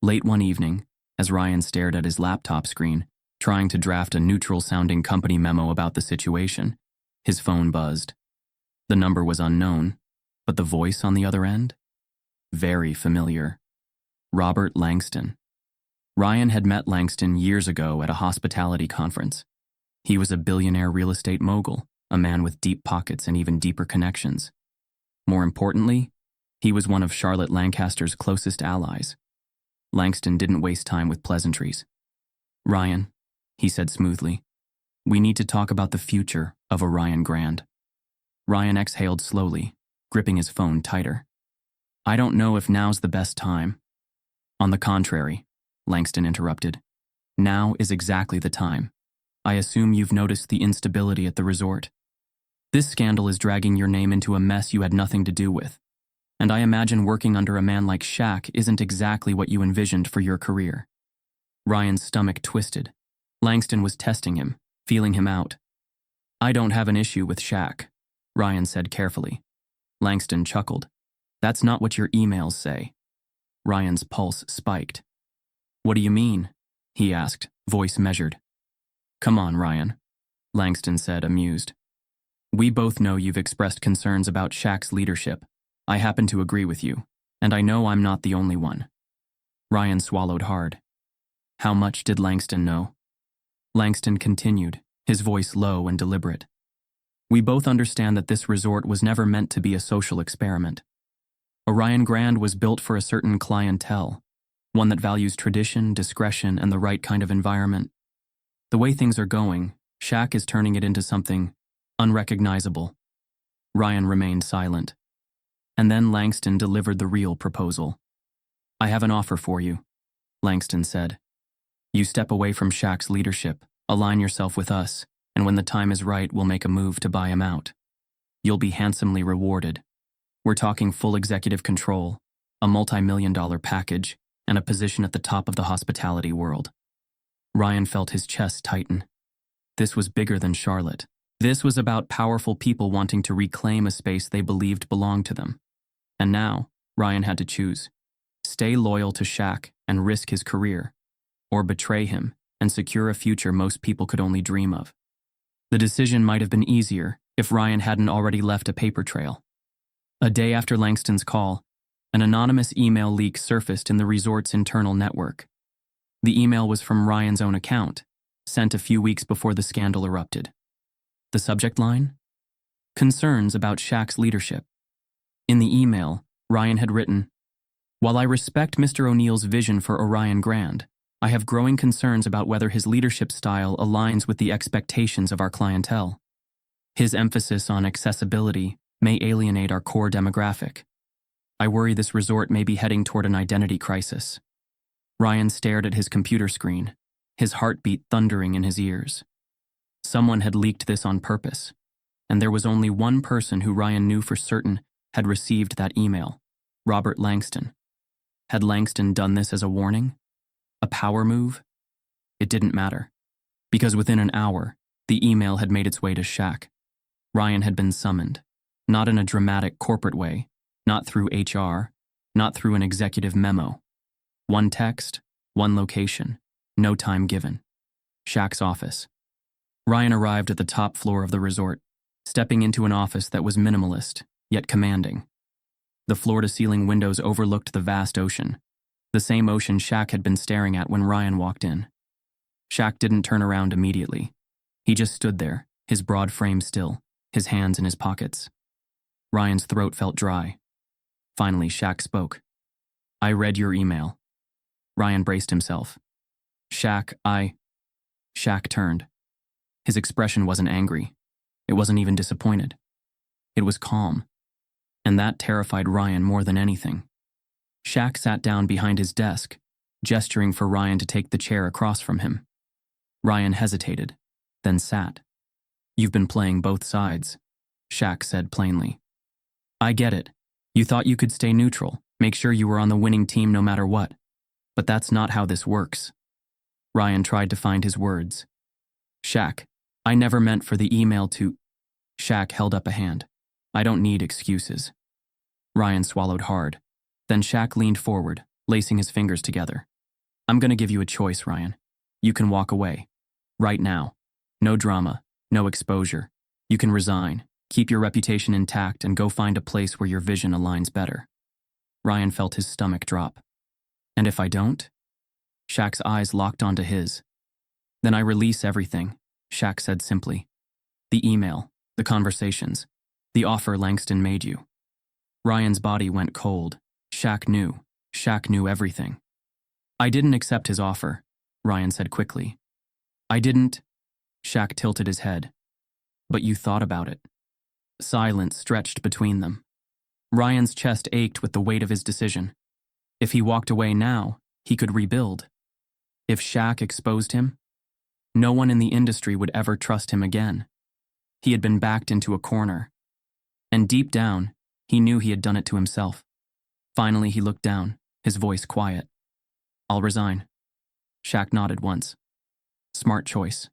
Late one evening, as Ryan stared at his laptop screen, trying to draft a neutral-sounding company memo about the situation, his phone buzzed. The number was unknown, but the voice on the other end? Very familiar. Robert Langston. Ryan had met Langston years ago at a hospitality conference. He was a billionaire real estate mogul, a man with deep pockets and even deeper connections. More importantly, he was one of Charlotte Lancaster's closest allies. Langston didn't waste time with pleasantries. "Ryan," he said smoothly, "we need to talk about the future of Orion Grand." Ryan exhaled slowly, gripping his phone tighter. "I don't know if now's the best time." "On the contrary," Langston interrupted. "Now is exactly the time. I assume you've noticed the instability at the resort. This scandal is dragging your name into a mess you had nothing to do with. And I imagine working under a man like Shaq isn't exactly what you envisioned for your career." Ryan's stomach twisted. Langston was testing him, feeling him out. "I don't have an issue with Shaq," Ryan said carefully. Langston chuckled. "That's not what your emails say." Ryan's pulse spiked. "What do you mean?" he asked, voice measured. "Come on, Ryan," Langston said, amused. "We both know you've expressed concerns about Shaq's leadership. I happen to agree with you, and I know I'm not the only one." Ryan swallowed hard. How much did Langston know? Langston continued, his voice low and deliberate. "We both understand that this resort was never meant to be a social experiment. Orion Grand was built for a certain clientele, one that values tradition, discretion, and the right kind of environment. The way things are going, Shaq is turning it into something unrecognizable." Ryan remained silent. And then Langston delivered the real proposal. "I have an offer for you," Langston said. "You step away from Shaq's leadership, align yourself with us, and when the time is right, we'll make a move to buy him out. You'll be handsomely rewarded. We're talking full executive control, a multi-million-dollar package, and a position at the top of the hospitality world." Ryan felt his chest tighten. This was bigger than Charlotte. This was about powerful people wanting to reclaim a space they believed belonged to them. And now, Ryan had to choose. Stay loyal to Shaq and risk his career, or betray him and secure a future most people could only dream of. The decision might have been easier if Ryan hadn't already left a paper trail. A day after Langston's call, an anonymous email leak surfaced in the resort's internal network. The email was from Ryan's own account, sent a few weeks before the scandal erupted. The subject line? Concerns about Shaq's leadership. In the email, Ryan had written, "While I respect Mr. O'Neal's vision for Orion Grand, I have growing concerns about whether his leadership style aligns with the expectations of our clientele. His emphasis on accessibility may alienate our core demographic. I worry this resort may be heading toward an identity crisis." Ryan stared at his computer screen, his heartbeat thundering in his ears. Someone had leaked this on purpose, and there was only one person who Ryan knew for certain had received that email: Robert Langston. Had Langston done this as a warning? A power move? It didn't matter, because within an hour, the email had made its way to Shaq. Ryan had been summoned, not in a dramatic corporate way, not through HR, not through an executive memo. One text, one location, no time given. Shaq's office. Ryan arrived at the top floor of the resort, stepping into an office that was minimalist, yet commanding. The floor-to-ceiling windows overlooked the vast ocean, the same ocean Shaq had been staring at when Ryan walked in. Shaq didn't turn around immediately. He just stood there, his broad frame still, his hands in his pockets. Ryan's throat felt dry. Finally, Shaq spoke. "I read your email." Ryan braced himself. Shaq turned. His expression wasn't angry. It wasn't even disappointed. It was calm. And that terrified Ryan more than anything. Shaq sat down behind his desk, gesturing for Ryan to take the chair across from him. Ryan hesitated, then sat. "You've been playing both sides," Shaq said plainly. "I get it. You thought you could stay neutral, make sure you were on the winning team no matter what. But that's not how this works." Ryan tried to find his words. "Shaq, I never meant for the email to..." Shaq held up a hand. "I don't need excuses." Ryan swallowed hard. Then Shaq leaned forward, lacing his fingers together. "I'm going to give you a choice, Ryan. You can walk away. Right now. No drama, no exposure. You can resign, keep your reputation intact, and go find a place where your vision aligns better." Ryan felt his stomach drop. "And if I don't?" Shaq's eyes locked onto his. Then I release everything, Shaq said simply. The email, the conversations, the offer Langston made you. Ryan's body went cold. Shaq knew. Shaq knew everything. I didn't accept his offer, Ryan said quickly. I didn't. Shaq tilted his head. But you thought about it. Silence stretched between them. Ryan's chest ached with the weight of his decision. If he walked away now, he could rebuild. If Shaq exposed him, no one in the industry would ever trust him again. He had been backed into a corner. And deep down, he knew he had done it to himself. Finally, he looked down, his voice quiet. I'll resign. Shaq nodded once. Smart choice.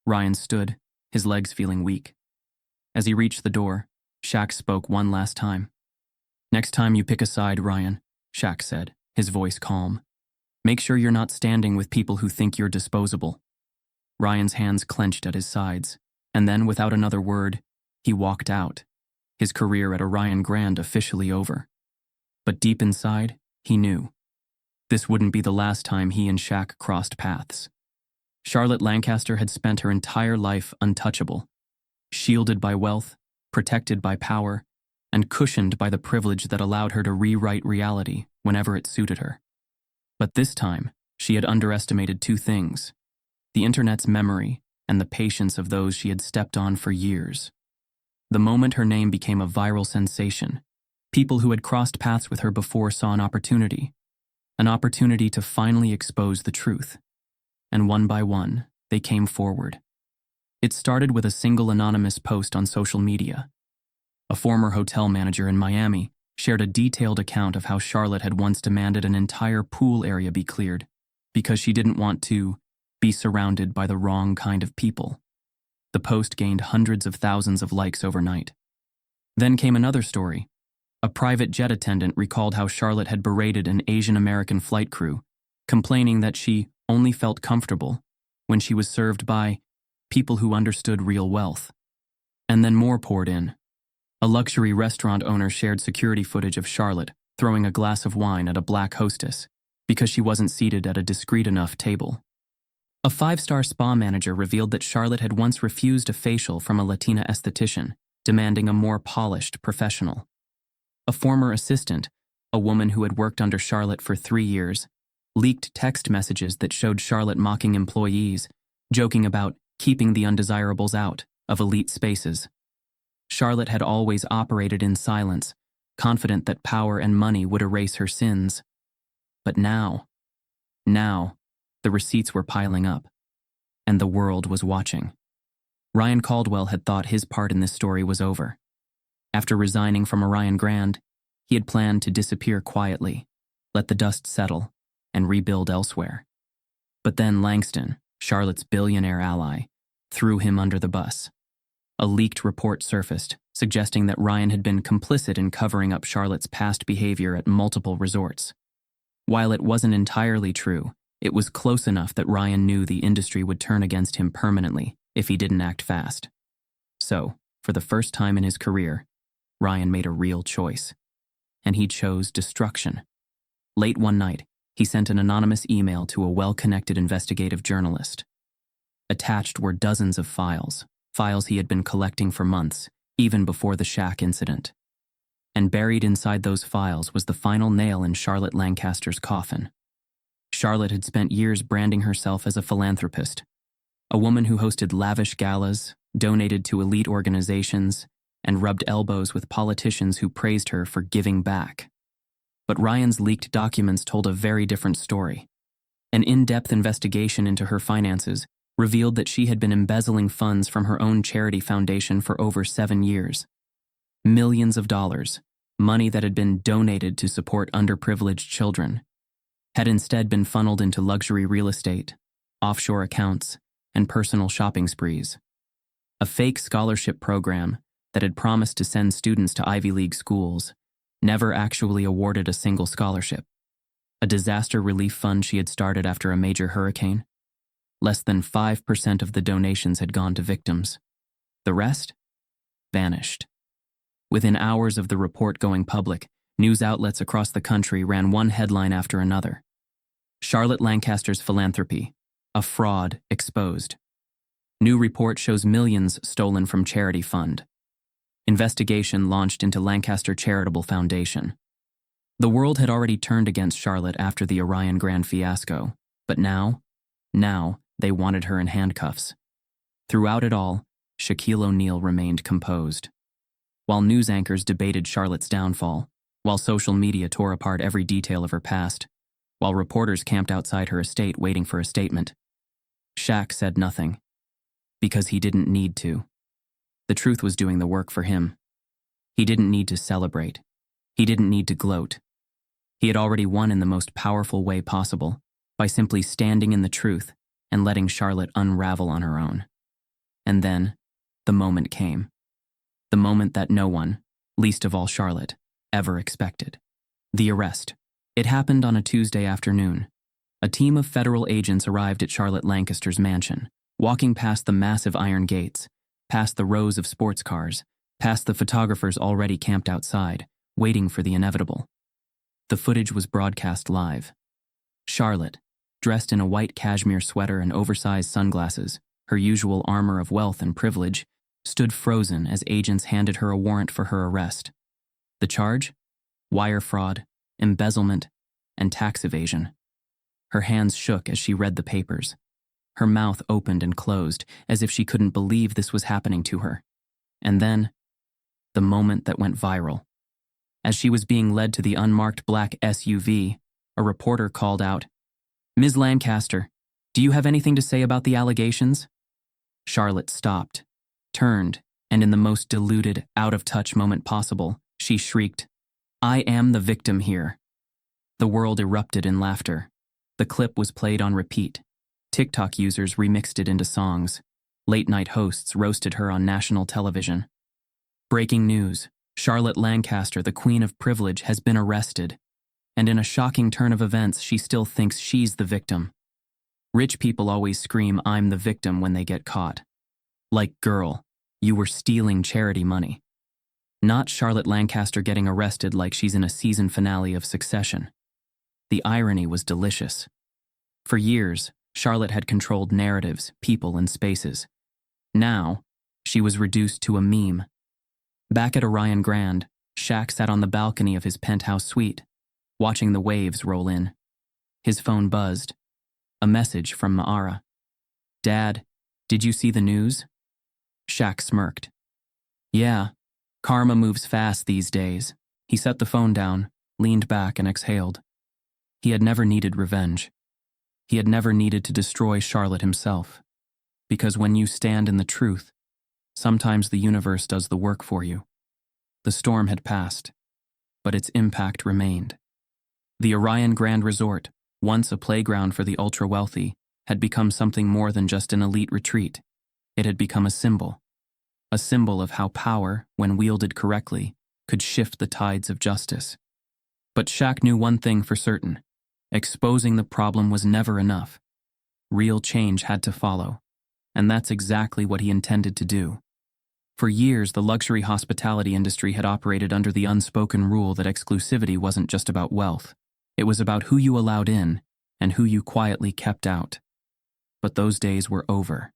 Ryan stood, his legs feeling weak. As he reached the door, Shaq spoke one last time. Next time you pick a side, Ryan, Shaq said, his voice calm. Make sure you're not standing with people who think you're disposable. Ryan's hands clenched at his sides, and then, without another word, he walked out, his career at Orion Grand officially over. But deep inside, he knew. This wouldn't be the last time he and Shaq crossed paths. Charlotte Lancaster had spent her entire life untouchable, shielded by wealth, protected by power, and cushioned by the privilege that allowed her to rewrite reality whenever it suited her. But this time, she had underestimated two things: the internet's memory and the patience of those she had stepped on for years. The moment her name became a viral sensation, people who had crossed paths with her before saw an opportunity to finally expose the truth. And one by one, they came forward. It started with a single anonymous post on social media. A former hotel manager in Miami shared a detailed account of how Charlotte had once demanded an entire pool area be cleared because she didn't want to be surrounded by the wrong kind of people. The post gained hundreds of thousands of likes overnight. Then came another story. A private jet attendant recalled how Charlotte had berated an Asian American flight crew, complaining that she only felt comfortable when she was served by people who understood real wealth. And then more poured in. A luxury restaurant owner shared security footage of Charlotte throwing a glass of wine at a black hostess because she wasn't seated at a discreet enough table. A five-star spa manager revealed that Charlotte had once refused a facial from a Latina esthetician, demanding a more polished professional. A former assistant, a woman who had worked under Charlotte for 3 years, leaked text messages that showed Charlotte mocking employees, joking about keeping the undesirables out of elite spaces. Charlotte had always operated in silence, confident that power and money would erase her sins. But now, the receipts were piling up, and the world was watching. Ryan Caldwell had thought his part in this story was over. After resigning from Orion Grand, he had planned to disappear quietly, let the dust settle, and rebuild elsewhere. But then Langston, Charlotte's billionaire ally, threw him under the bus. A leaked report surfaced, suggesting that Ryan had been complicit in covering up Charlotte's past behavior at multiple resorts. While it wasn't entirely true, it was close enough that Ryan knew the industry would turn against him permanently if he didn't act fast. So, for the first time in his career, Ryan made a real choice. And he chose destruction. Late one night, he sent an anonymous email to a well-connected investigative journalist. Attached were dozens of files he had been collecting for months, even before the Shaq incident. And buried inside those files was the final nail in Charlotte Lancaster's coffin. Charlotte had spent years branding herself as a philanthropist, a woman who hosted lavish galas, donated to elite organizations, and rubbed elbows with politicians who praised her for giving back. But Ryan's leaked documents told a very different story. An in-depth investigation into her finances revealed that she had been embezzling funds from her own charity foundation for over 7 years. Millions of dollars, money that had been donated to support underprivileged children, had instead been funneled into luxury real estate, offshore accounts, and personal shopping sprees. A fake scholarship program that had promised to send students to Ivy League schools never actually awarded a single scholarship. A disaster relief fund she had started after a major hurricane. Less than 5% of the donations had gone to victims. The rest? Vanished. Within hours of the report going public, news outlets across the country ran one headline after another. Charlotte Lancaster's philanthropy, a fraud exposed. New report shows millions stolen from charity fund. Investigation launched into Lancaster Charitable Foundation. The world had already turned against Charlotte after the Orion Grand fiasco, but now they wanted her in handcuffs. Throughout it all, Shaquille O'Neal remained composed. While news anchors debated Charlotte's downfall, while social media tore apart every detail of her past, while reporters camped outside her estate waiting for a statement, Shaq said nothing. Because he didn't need to. The truth was doing the work for him. He didn't need to celebrate. He didn't need to gloat. He had already won in the most powerful way possible, by simply standing in the truth and letting Charlotte unravel on her own. And then, the moment came. The moment that no one, least of all Charlotte, ever expected. The arrest. It happened on a Tuesday afternoon. A team of federal agents arrived at Charlotte Lancaster's mansion, walking past the massive iron gates, past the rows of sports cars, past the photographers already camped outside, waiting for the inevitable. The footage was broadcast live. Charlotte, dressed in a white cashmere sweater and oversized sunglasses, her usual armor of wealth and privilege, stood frozen as agents handed her a warrant for her arrest. The charge? Wire fraud, embezzlement, and tax evasion. Her hands shook as she read the papers. Her mouth opened and closed, as if she couldn't believe this was happening to her. And then, the moment that went viral. As she was being led to the unmarked black SUV, a reporter called out, "Ms. Lancaster, do you have anything to say about the allegations?" Charlotte stopped, turned, and in the most deluded, out-of-touch moment possible, she shrieked, "I am the victim here." The world erupted in laughter. The clip was played on repeat. TikTok users remixed it into songs. Late-night hosts roasted her on national television. Breaking news. Charlotte Lancaster, the Queen of Privilege, has been arrested. And in a shocking turn of events, she still thinks she's the victim. Rich people always scream, "I'm the victim," when they get caught. Like, girl, you were stealing charity money. Not Charlotte Lancaster getting arrested like she's in a season finale of Succession. The irony was delicious. For years, Charlotte had controlled narratives, people, and spaces. Now, she was reduced to a meme. Back at Orion Grand, Shaq sat on the balcony of his penthouse suite, watching the waves roll in. His phone buzzed. A message from Ma'ara. "Dad, did you see the news?" Shaq smirked. "Yeah, karma moves fast these days." He set the phone down, leaned back, and exhaled. He had never needed revenge. He had never needed to destroy Charlotte himself. Because when you stand in the truth, sometimes the universe does the work for you. The storm had passed, but its impact remained. The Orion Grand Resort, once a playground for the ultra-wealthy, had become something more than just an elite retreat. It had become a symbol of how power, when wielded correctly, could shift the tides of justice. But Shaq knew one thing for certain. Exposing the problem was never enough. Real change had to follow, and that's exactly what he intended to do. For years, the luxury hospitality industry had operated under the unspoken rule that exclusivity wasn't just about wealth. It was about who you allowed in and who you quietly kept out. But those days were over.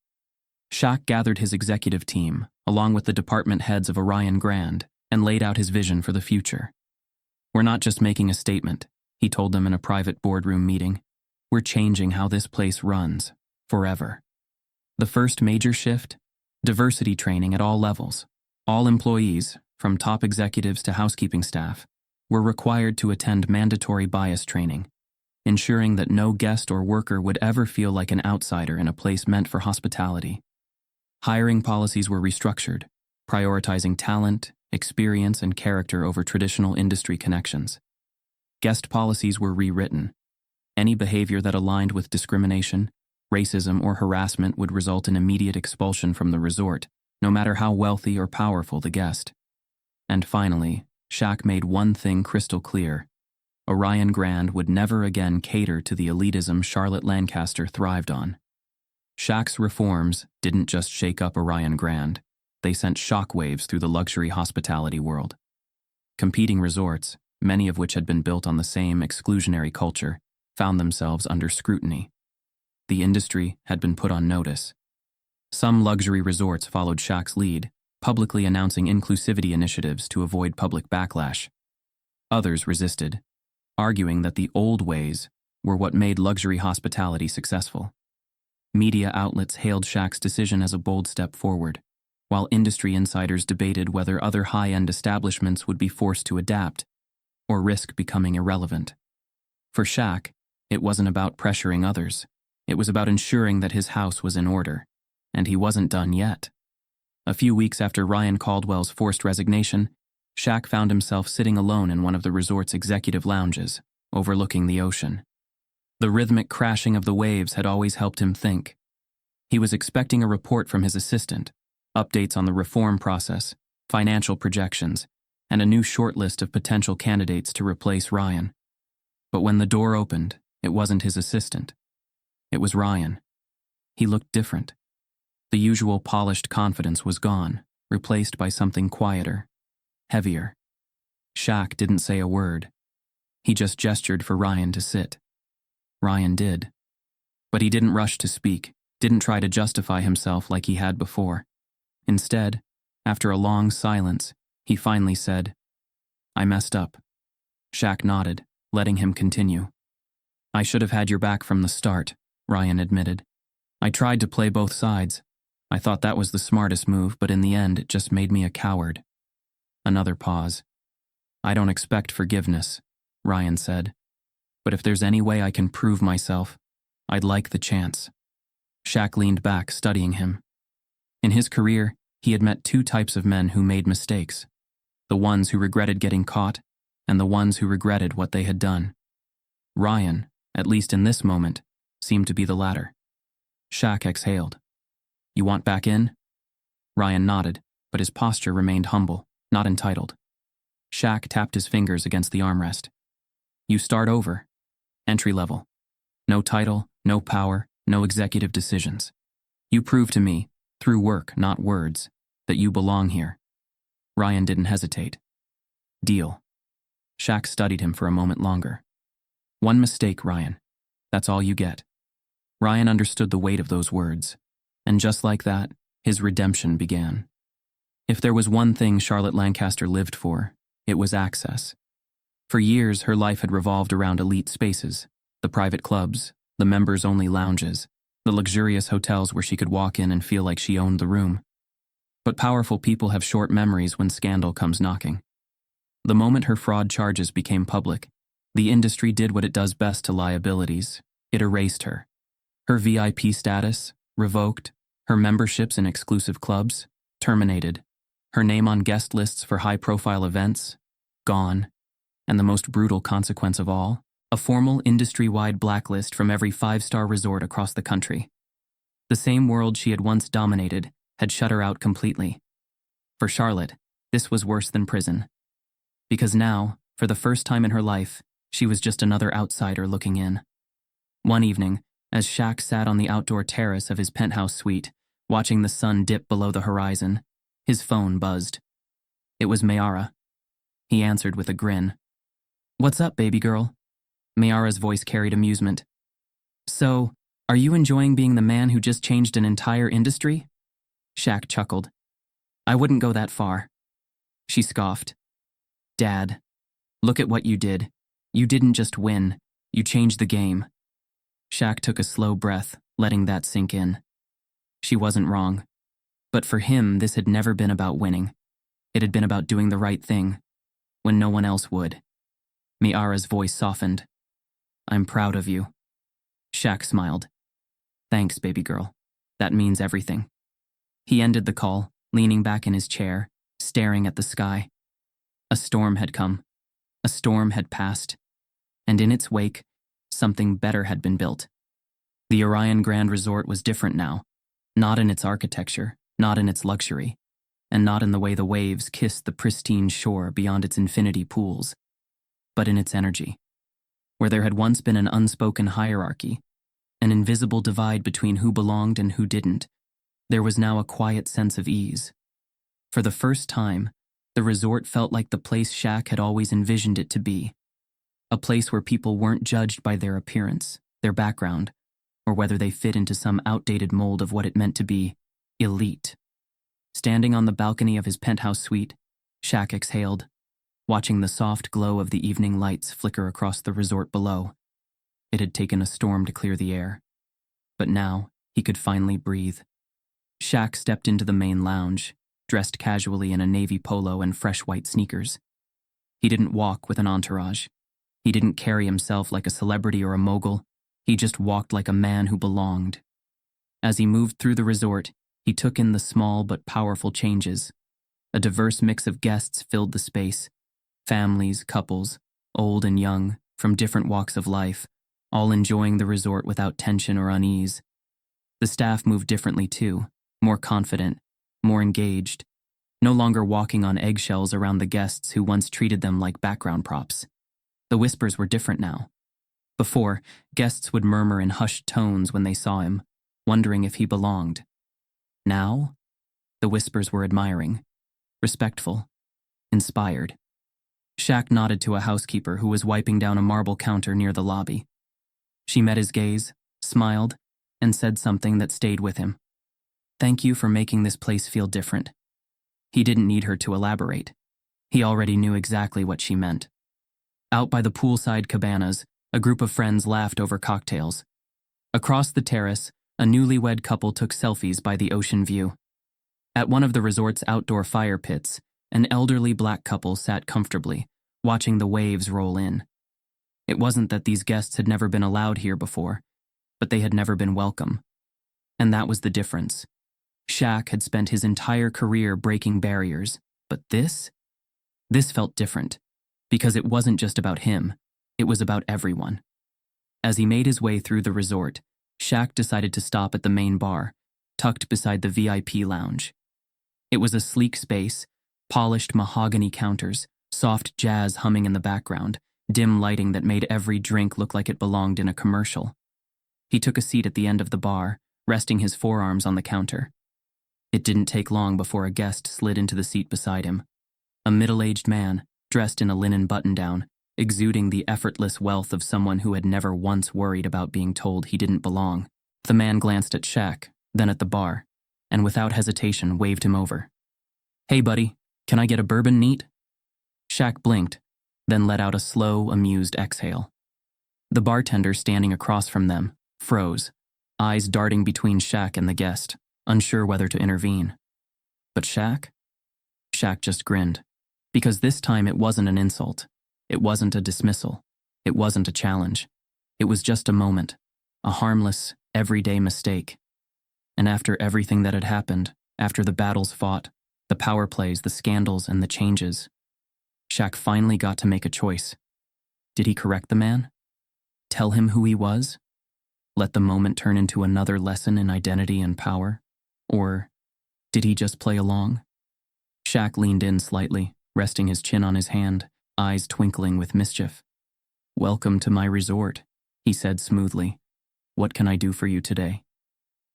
Shaq gathered his executive team, along with the department heads of Orion Grand, and laid out his vision for the future. "We're not just making a statement," he told them in a private boardroom meeting. "We're changing how this place runs, forever." The first major shift? Diversity training at all levels. All employees, from top executives to housekeeping staff, were required to attend mandatory bias training, ensuring that no guest or worker would ever feel like an outsider in a place meant for hospitality. Hiring policies were restructured, prioritizing talent, experience, and character over traditional industry connections. Guest policies were rewritten. Any behavior that aligned with discrimination, racism, or harassment would result in immediate expulsion from the resort, no matter how wealthy or powerful the guest. And finally, Shaq made one thing crystal clear. Orion Grand would never again cater to the elitism Charlotte Lancaster thrived on. Shaq's reforms didn't just shake up Orion Grand, they sent shockwaves through the luxury hospitality world. Competing resorts, many of which had been built on the same exclusionary culture, found themselves under scrutiny. The industry had been put on notice. Some luxury resorts followed Shaq's lead, publicly announcing inclusivity initiatives to avoid public backlash. Others resisted, arguing that the old ways were what made luxury hospitality successful. Media outlets hailed Shaq's decision as a bold step forward, while industry insiders debated whether other high-end establishments would be forced to adapt or risk becoming irrelevant. For Shaq, it wasn't about pressuring others. It was about ensuring that his house was in order, and he wasn't done yet. A few weeks after Ryan Caldwell's forced resignation, Shaq found himself sitting alone in one of the resort's executive lounges, overlooking the ocean. The rhythmic crashing of the waves had always helped him think. He was expecting a report from his assistant, updates on the reform process, financial projections, and a new shortlist of potential candidates to replace Ryan. But when the door opened, it wasn't his assistant. It was Ryan. He looked different. The usual polished confidence was gone, replaced by something quieter, heavier. Shaq didn't say a word. He just gestured for Ryan to sit. Ryan did. But he didn't rush to speak, didn't try to justify himself like he had before. Instead, after a long silence, he finally said, "I messed up." Shaq nodded, letting him continue. "I should have had your back from the start," Ryan admitted. "I tried to play both sides. I thought that was the smartest move, but in the end it just made me a coward." Another pause. "I don't expect forgiveness," Ryan said. "But if there's any way I can prove myself, I'd like the chance." Shaq leaned back, studying him. In his career, he had met two types of men who made mistakes: the ones who regretted getting caught, and the ones who regretted what they had done. Ryan, at least in this moment, seemed to be the latter. Shaq exhaled. "You want back in?" Ryan nodded, but his posture remained humble, not entitled. Shaq tapped his fingers against the armrest. "You start over. Entry level. No title, no power, no executive decisions. You prove to me, through work, not words, that you belong here." Ryan didn't hesitate. "Deal." Shaq studied him for a moment longer. "One mistake, Ryan. That's all you get." Ryan understood the weight of those words, and just like that, his redemption began. If there was one thing Charlotte Lancaster lived for, it was access. For years, her life had revolved around elite spaces, the private clubs, the members-only lounges, the luxurious hotels where she could walk in and feel like she owned the room. But powerful people have short memories when scandal comes knocking. The moment her fraud charges became public, the industry did what it does best to liabilities. It erased her. Her VIP status, revoked. Her memberships in exclusive clubs, terminated. Her name on guest lists for high-profile events, gone. And the most brutal consequence of all, a formal industry-wide blacklist from every five-star resort across the country. The same world she had once dominated had shut her out completely. For Charlotte, this was worse than prison. Because now, for the first time in her life, she was just another outsider looking in. One evening, as Shaq sat on the outdoor terrace of his penthouse suite, watching the sun dip below the horizon, his phone buzzed. It was Mayara. He answered with a grin. "What's up, baby girl?" Mayara's voice carried amusement. "So, are you enjoying being the man who just changed an entire industry?" Shaq chuckled. "I wouldn't go that far." She scoffed. "Dad, look at what you did. You didn't just win, you changed the game." Shaq took a slow breath, letting that sink in. She wasn't wrong. But for him, this had never been about winning. It had been about doing the right thing, when no one else would. Mayara's voice softened. "I'm proud of you." Shaq smiled. "Thanks, baby girl. That means everything." He ended the call, leaning back in his chair, staring at the sky. A storm had come. A storm had passed. And in its wake, something better had been built. The Orion Grand Resort was different now, not in its architecture, not in its luxury, and not in the way the waves kissed the pristine shore beyond its infinity pools, but in its energy. Where there had once been an unspoken hierarchy, an invisible divide between who belonged and who didn't, there was now a quiet sense of ease. For the first time, the resort felt like the place Shaq had always envisioned it to be. A place where people weren't judged by their appearance, their background, or whether they fit into some outdated mold of what it meant to be elite. Standing on the balcony of his penthouse suite, Shaq exhaled, watching the soft glow of the evening lights flicker across the resort below. It had taken a storm to clear the air, but now he could finally breathe. Shaq stepped into the main lounge, dressed casually in a navy polo and fresh white sneakers. He didn't walk with an entourage. He didn't carry himself like a celebrity or a mogul. He just walked like a man who belonged. As he moved through the resort, he took in the small but powerful changes. A diverse mix of guests filled the space. Families, couples, old and young, from different walks of life, all enjoying the resort without tension or unease. The staff moved differently too, more confident, more engaged, no longer walking on eggshells around the guests who once treated them like background props. The whispers were different now. Before, guests would murmur in hushed tones when they saw him, wondering if he belonged. Now, the whispers were admiring, respectful, inspired. Shaq nodded to a housekeeper who was wiping down a marble counter near the lobby. She met his gaze, smiled, and said something that stayed with him. "Thank you for making this place feel different." He didn't need her to elaborate. He already knew exactly what she meant. Out by the poolside cabanas, a group of friends laughed over cocktails. Across the terrace, a newlywed couple took selfies by the ocean view. At one of the resort's outdoor fire pits, an elderly black couple sat comfortably, watching the waves roll in. It wasn't that these guests had never been allowed here before, but they had never been welcome. And that was the difference. Shaq had spent his entire career breaking barriers, but this felt different, because it wasn't just about him, it was about everyone. As he made his way through the resort, Shaq decided to stop at the main bar, tucked beside the VIP lounge. It was a sleek space, polished mahogany counters, soft jazz humming in the background, dim lighting that made every drink look like it belonged in a commercial. He took a seat at the end of the bar, resting his forearms on the counter. It didn't take long before a guest slid into the seat beside him. A middle-aged man, dressed in a linen button-down, exuding the effortless wealth of someone who had never once worried about being told he didn't belong. The man glanced at Shaq, then at the bar, and without hesitation waved him over. "Hey buddy, can I get a bourbon neat?" Shaq blinked, then let out a slow, amused exhale. The bartender standing across from them froze, eyes darting between Shaq and the guest, unsure whether to intervene. But Shaq just grinned, because this time it wasn't an insult. It wasn't a dismissal. It wasn't a challenge. It was just a moment, a harmless, everyday mistake. And after everything that had happened, after the battles fought, the power plays, the scandals, and the changes, Shaq finally got to make a choice. Did he correct the man? Tell him who he was? Let the moment turn into another lesson in identity and power? Or did he just play along? Shaq leaned in slightly, resting his chin on his hand, eyes twinkling with mischief. "Welcome to my resort," he said smoothly. "What can I do for you today?"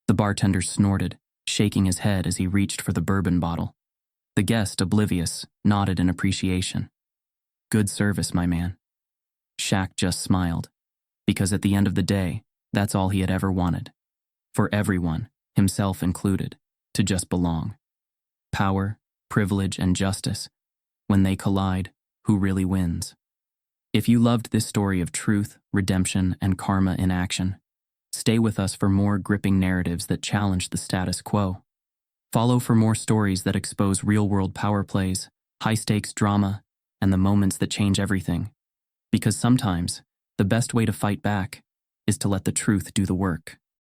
The bartender snorted, shaking his head as he reached for the bourbon bottle. The guest, oblivious, nodded in appreciation. "Good service, my man." Shaq just smiled, because at the end of the day, that's all he had ever wanted. For everyone, himself included, to just belong. Power, privilege, and justice, when they collide, who really wins? If you loved this story of truth, redemption, and karma in action, stay with us for more gripping narratives that challenge the status quo. Follow for more stories that expose real-world power plays, high-stakes drama, and the moments that change everything. Because sometimes, the best way to fight back is to let the truth do the work.